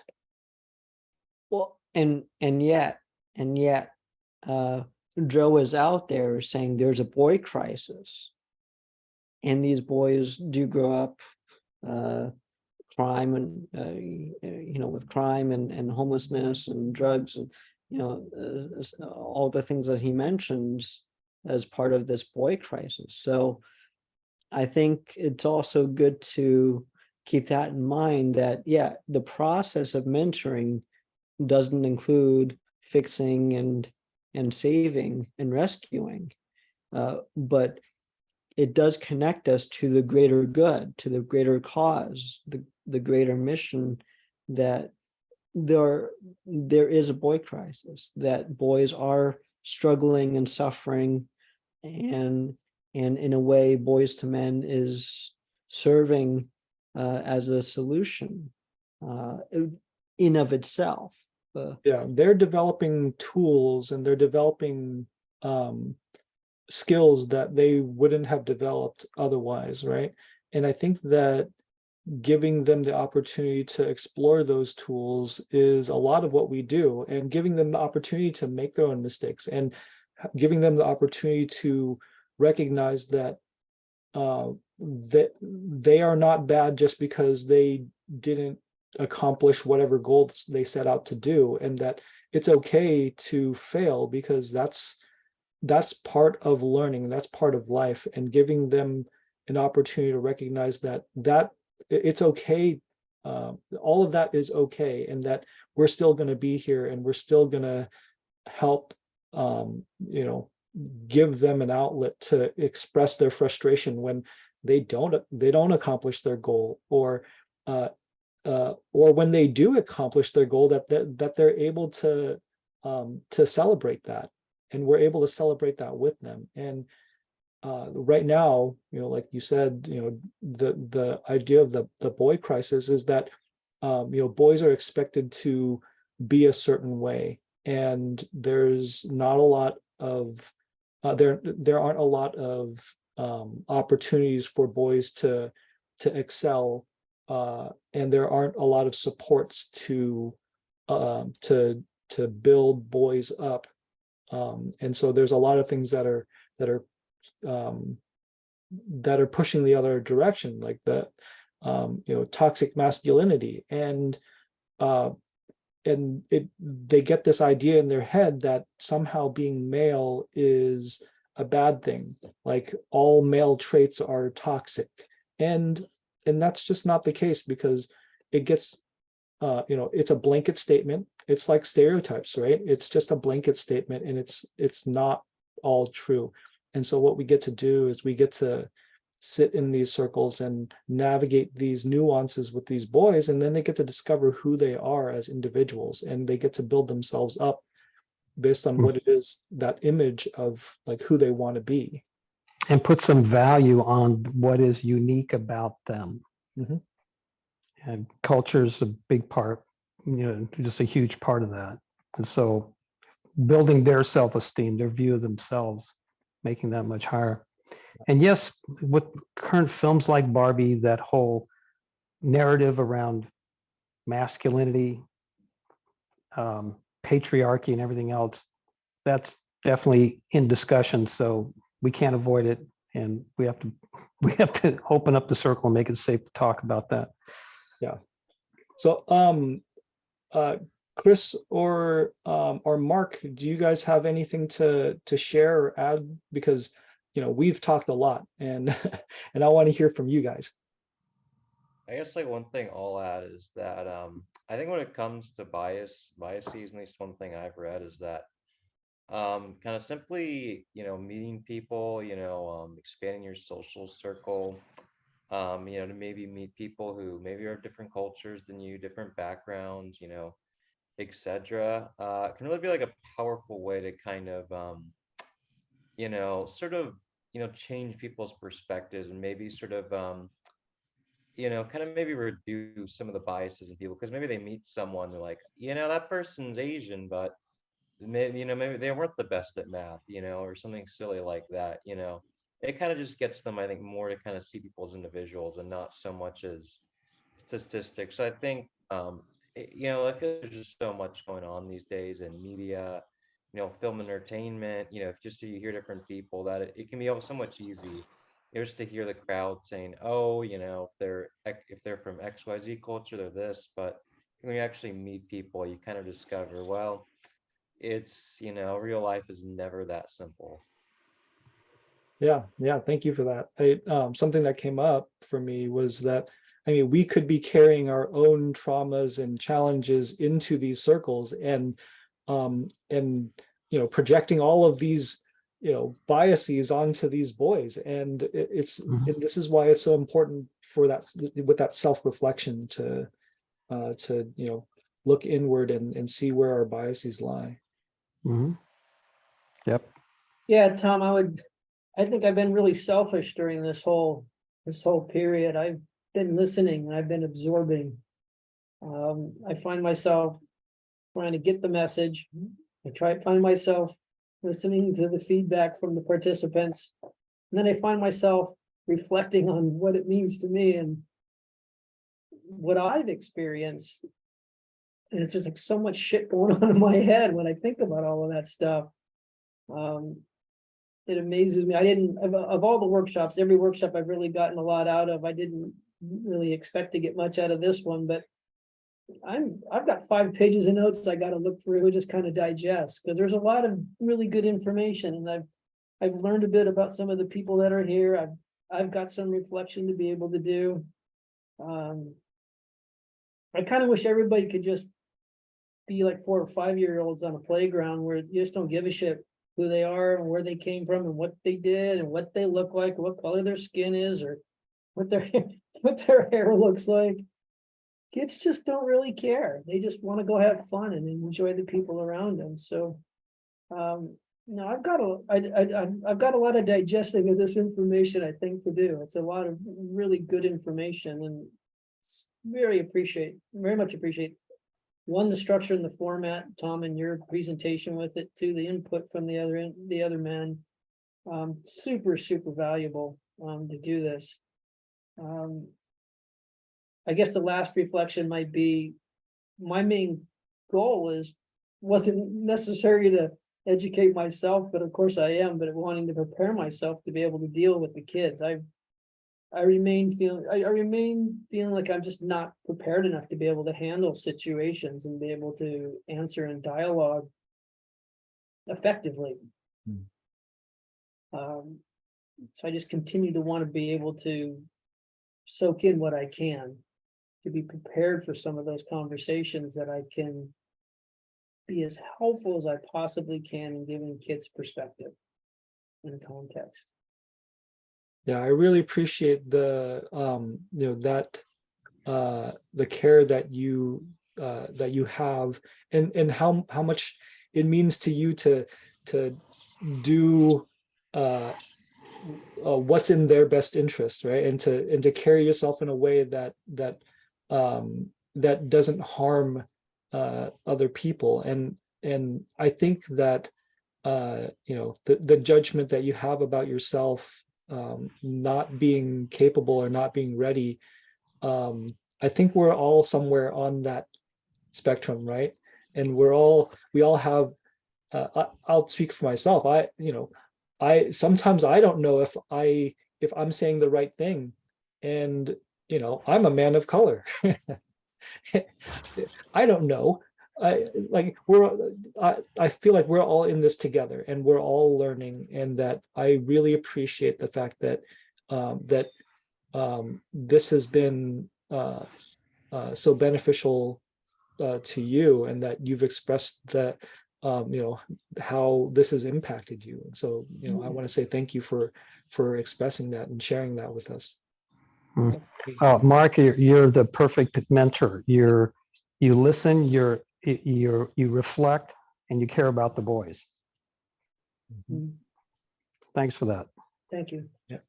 Well, and yet, Joe is out there saying there's a boy crisis, and these boys do grow up crime and with crime and homelessness and drugs, and all the things that he mentions as part of this boy crisis. So I think it's also good to keep that in mind, that the process of mentoring doesn't include fixing and saving and rescuing, but it does connect us to the greater good, to the greater cause, the greater mission, that there is a boy crisis, that boys are struggling and suffering, and in a way, Boys to Men is serving as a solution in of itself. They're developing tools, and they're developing skills that they wouldn't have developed otherwise, right? And I think that giving them the opportunity to explore those tools is a lot of what we do, and giving them the opportunity to make their own mistakes, and giving them the opportunity to recognize that that they are not bad just because they didn't accomplish whatever goals they set out to do, and that it's okay to fail, because that's part of learning, that's part of life, and giving them an opportunity to recognize that it's okay, all of that is okay, and that we're still going to be here, and we're still going to help give them an outlet to express their frustration when they don't accomplish their goal, or when they do accomplish their goal, that they're able to to celebrate that, and we're able to celebrate that with them. And right now, like you said, the idea of the boy crisis is that boys are expected to be a certain way, and there's not a lot of there aren't a lot of opportunities for boys to excel, and there aren't a lot of supports to build boys up, and so there's a lot of things that are pushing the other direction, like the toxic masculinity, and they get this idea in their head that somehow being male is a bad thing, like all male traits are toxic, and that's just not the case, because it gets it's a blanket statement. It's like stereotypes, right? It's just a blanket statement, and it's not all true. And so what we get to do is we get to sit in these circles and navigate these nuances with these boys, and then they get to discover who they are as individuals, and they get to build themselves up based on what it is, that image of like who they want to be, and put some value on what is unique about them. Mhm. And culture is a big part, just a huge part of that. And so building their self-esteem, their view of themselves, making that much higher. And yes, with current films like Barbie, that whole narrative around masculinity, patriarchy, and everything else, that's definitely in discussion. So we can't avoid it, and we have to open up the circle and make it safe to talk about that. Yeah. So Chris or Mark, do you guys have anything to share or add? Because we've talked a lot, and and I want to hear from you guys. I guess like one thing I'll add is that I think when it comes to biases, at least one thing I've read is that kind of simply, meeting people, expanding your social circle, to maybe meet people who maybe are different cultures than you, different backgrounds, etc. Can really be like a powerful way to kind of sort of, change people's perspectives, and maybe sort of kind of maybe reduce some of the biases in people, because maybe they meet someone, they're like, that person's Asian, but maybe, maybe they weren't the best at math, or something silly like that. It kind of just gets them, I think, more to kind of see people as individuals and not so much as statistics. I think I feel there's just so much going on these days in media, film entertainment, if just you hear different people, that it can be so much easy just to hear the crowd saying, oh, if they're from XYZ culture, they're this. But when you actually meet people, you kind of discover, well, it's, real life is never that simple. Yeah, thank you for that. Something that came up for me was that, we could be carrying our own traumas and challenges into these circles, and projecting all of these biases onto these boys, and and this is why it's so important for that, with that self-reflection, to look inward and see where our biases lie. Mm-hmm. Yep. Yeah, Tom, I think I've been really selfish during this whole period. I've been listening and I've been absorbing. I find myself trying to get the message. Find myself listening to the feedback from the participants. And then I find myself reflecting on what it means to me and what I've experienced. And it's just like so much shit going on in my head when I think about all of that stuff. It amazes me. I didn't, of all the workshops, every workshop I've really gotten a lot out of. I didn't really expect to get much out of this one, but I've got 5 pages of notes I got to look through and just kind of digest, because there's a lot of really good information, and I've learned a bit about some of the people that are here. I've got some reflection to be able to do. I kind of wish everybody could just be like 4 or 5-year-olds on a playground where you just don't give a shit who they are and where they came from and what they did and what they look like, what color their skin is, or what their hair looks like. kids just don't really care. They just want to go have fun and enjoy the people around them. So, no, I've got a lot of digesting of this information, I think, to do. It's a lot of really good information, and very much appreciate one, the structure and the format, Tom, and your presentation with it, two, the input from the other men. Super valuable to do this. I guess the last reflection might be, my main goal wasn't necessary to educate myself, but of course I am, but wanting to prepare myself to be able to deal with the kids. I remain feeling like I'm just not prepared enough to be able to handle situations and be able to answer in dialogue effectively. So I just continue to want to be able to soak in what I can, to be prepared for some of those conversations, that I can be as helpful as I possibly can in giving kids perspective and context. Yeah, I really appreciate the the care that you have, and how much it means to you to do what's in their best interest, right? And to carry yourself in a way that that doesn't harm other people. And I think that the judgment that you have about yourself, not being capable or not being ready, I think we're all somewhere on that spectrum, right? And we all have, I'll speak for myself. I sometimes I don't know if I'm saying the right thing, and I'm a man of color. I don't know. I feel like we're all in this together, and we're all learning, and that I really appreciate the fact that this has been so beneficial to you, and that you've expressed that how this has impacted you. And so I want to say thank you for expressing that and sharing that with us. Mark, you're the perfect mentor. You listen, you reflect, and you care about the boys. Thanks for that. Thank you. Yeah.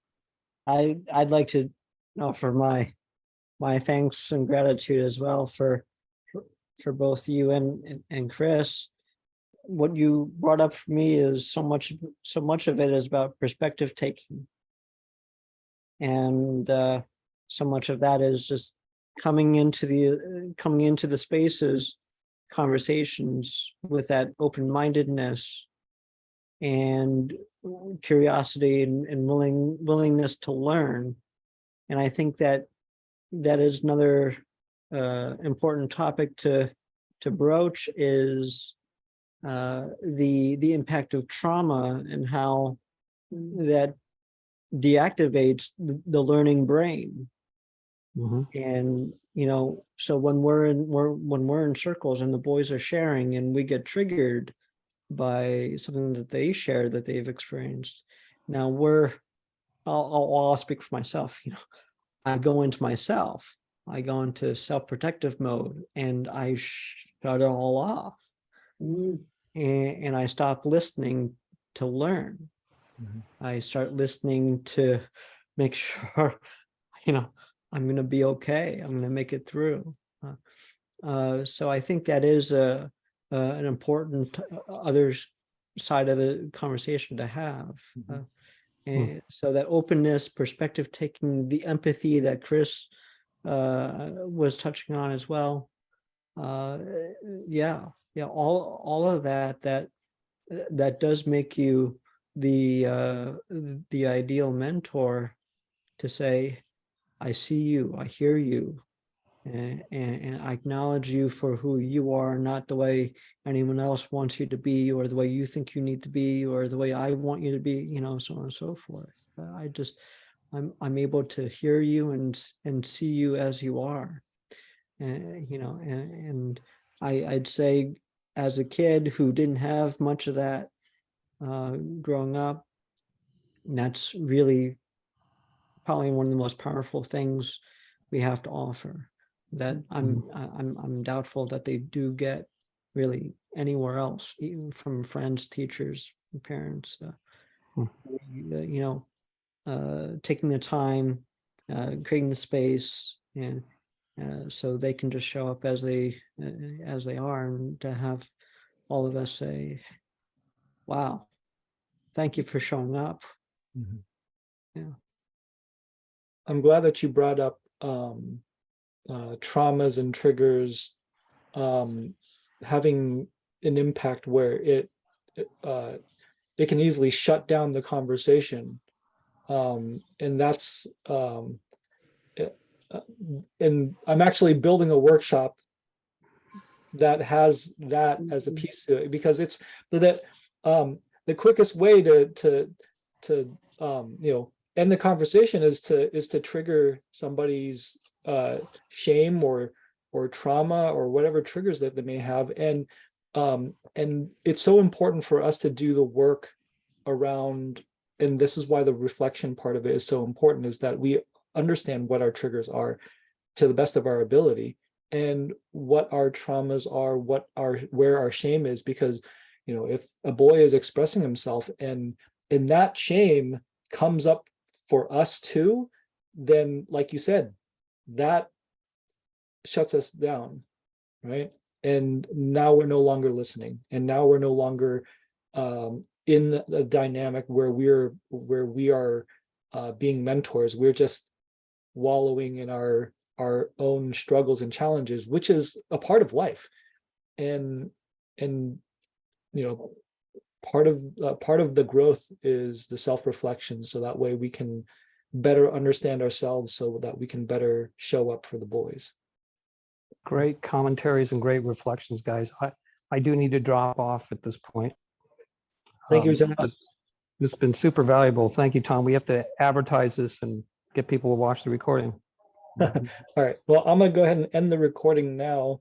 I'd like to offer my thanks and gratitude as well for both you and Chris. What you brought up for me is so much of it is about perspective taking, and so much of that is just coming into the spaces, conversations with that open-mindedness and curiosity and willingness to learn. And I think that is another important topic to broach, is the impact of trauma and how that deactivates the learning brain. And so when we're in circles and the boys are sharing and we get triggered by something that they share that they've experienced, now I'll speak for myself. I go into myself. I go into self-protective mode, and I shut it all off. And I stop listening to learn. I start listening to make sure, I'm going to be okay. I'm going to make it through. So I think that is an important other side of the conversation to have. And so that openness, perspective taking, the empathy that Chris was touching on as well. All of that does make you the ideal mentor, to say, I see you, I hear you, and I acknowledge you for who you are, not the way anyone else wants you to be, or the way you think you need to be, or the way I want you to be, so on and so forth. I'm able to hear you and see you as you are. And I'd say, as a kid who didn't have much of that growing up, that's really probably one of the most powerful things we have to offer. that I'm doubtful that they do get really anywhere else, even from friends, teachers, parents. You know, taking the time, creating the space, and so they can just show up as they are, and to have all of us say, "Wow, thank you for showing up." Mhm. Yeah. I'm glad that you brought up traumas and triggers having an impact where it can easily shut down the conversation, and that's and I'm actually building a workshop that has that as a piece to it, because it's that the quickest way to end the conversation is to trigger somebody's shame or trauma or whatever triggers that they may have, and it's so important for us to do the work around, and this is why the reflection part of it is so important, is that we understand what our triggers are to the best of our ability, and what our traumas are, where our shame is. Because if a boy is expressing himself and that shame comes up for us too, then like you said, that shuts us down, right? And now we're no longer listening, and now we're no longer in a dynamic where we are being mentors. We're just wallowing in our own struggles and challenges, which is a part of life. And part of the growth is the self-reflection, so that way we can better understand ourselves, so that we can better show up for the boys. Great commentaries and great reflections, guys. I do need to drop off at this point. Thank you, Tom. But this has been super valuable. Thank you, Tom. We have to advertise this and get people to watch the recording. All right, well, I'm gonna go ahead and end the recording now.